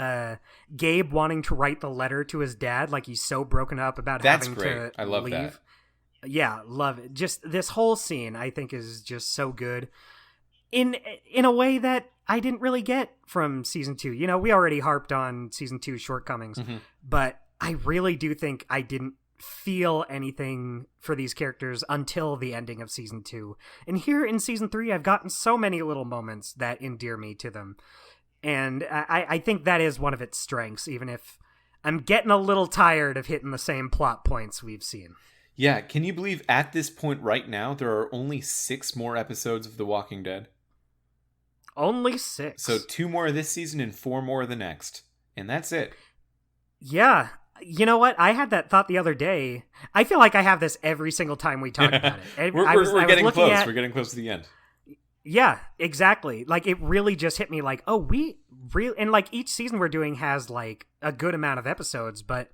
Speaker 2: Gabe wanting to write the letter to his dad, like he's so broken up about having to
Speaker 1: I love
Speaker 2: leave.
Speaker 1: that.
Speaker 2: Yeah, love it. Just this whole scene, I think, is just so good. In a way that I didn't really get from Season 2. You know, we already harped on Season 2's shortcomings, but I really do think I didn't feel anything for these characters until the ending of Season 2. And here in Season 3, I've gotten so many little moments that endear me to them. And I think that is one of its strengths, even if I'm getting a little tired of hitting the same plot points we've seen.
Speaker 1: Yeah, can you believe at this point right now, there are only 6 more episodes of The Walking Dead?
Speaker 2: Only 6.
Speaker 1: So 2 more this season and 4 more the next. And that's it.
Speaker 2: Yeah. You know what? I had that thought the other day. I feel like I have this every single time we talk about it.
Speaker 1: We're getting close. We're getting close to the end.
Speaker 2: Yeah, exactly. Like, it really just hit me like, oh, we really... And, like, each season we're doing has, like, a good amount of episodes, but,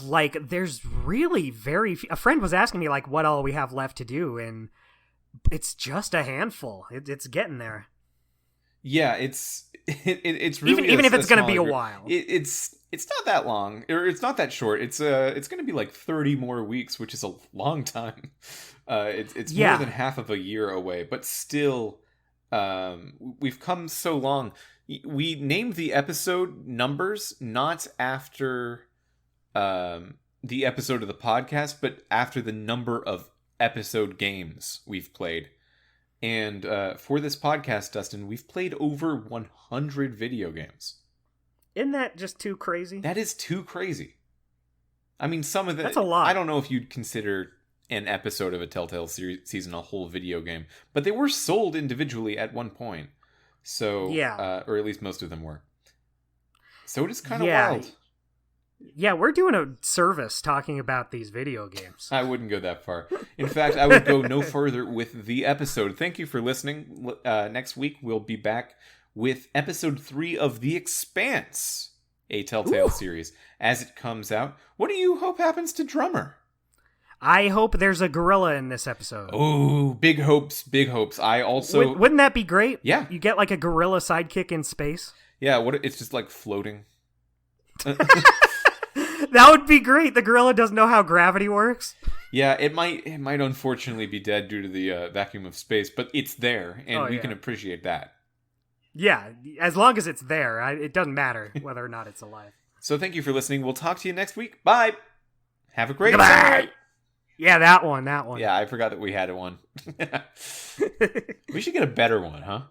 Speaker 2: like, there's really very few... A friend was asking me, like, what all we have left to do, and it's just a handful. It's getting there.
Speaker 1: Yeah, it's really
Speaker 2: even if it's going to be a while.
Speaker 1: It's It's not that long, or it's not that short. It's going to be like 30 more weeks, which is a long time. It's more than half of a year away, but still, we've come so long. We named the episode numbers not after the episode of the podcast, but after the number of episode games we've played. And for this podcast, Dustin, we've played over 100 video games.
Speaker 2: Isn't that just too crazy?
Speaker 1: That is too crazy. I mean, some of the...
Speaker 2: That's a lot.
Speaker 1: I don't know if you'd consider an episode of a Telltale season a whole video game, but they were sold individually at one point. So,
Speaker 2: yeah.
Speaker 1: Or at least most of them were. So it is kind of wild.
Speaker 2: Yeah, we're doing a service talking about these video games.
Speaker 1: I wouldn't go that far. In fact, I would go no further with the episode. Thank you for listening. Next week, we'll be back with episode 3 of The Expanse, a Telltale series, as it comes out. What do you hope happens to Drummer?
Speaker 2: I hope there's a gorilla in this episode.
Speaker 1: Oh, big hopes, big hopes. I also...
Speaker 2: Wouldn't that be great?
Speaker 1: Yeah.
Speaker 2: You get like a gorilla sidekick in space.
Speaker 1: Yeah, it's just like floating.
Speaker 2: That would be great. The gorilla doesn't know how gravity works.
Speaker 1: Yeah, it might unfortunately be dead due to the vacuum of space, but it's there, and we can appreciate that.
Speaker 2: Yeah, as long as it's there, it doesn't matter whether or not it's alive. So
Speaker 1: thank you for listening. We'll talk to you next week. Bye. Have a great
Speaker 2: day. Yeah, that one.
Speaker 1: Yeah, I forgot that we had one. We should get a better one, huh?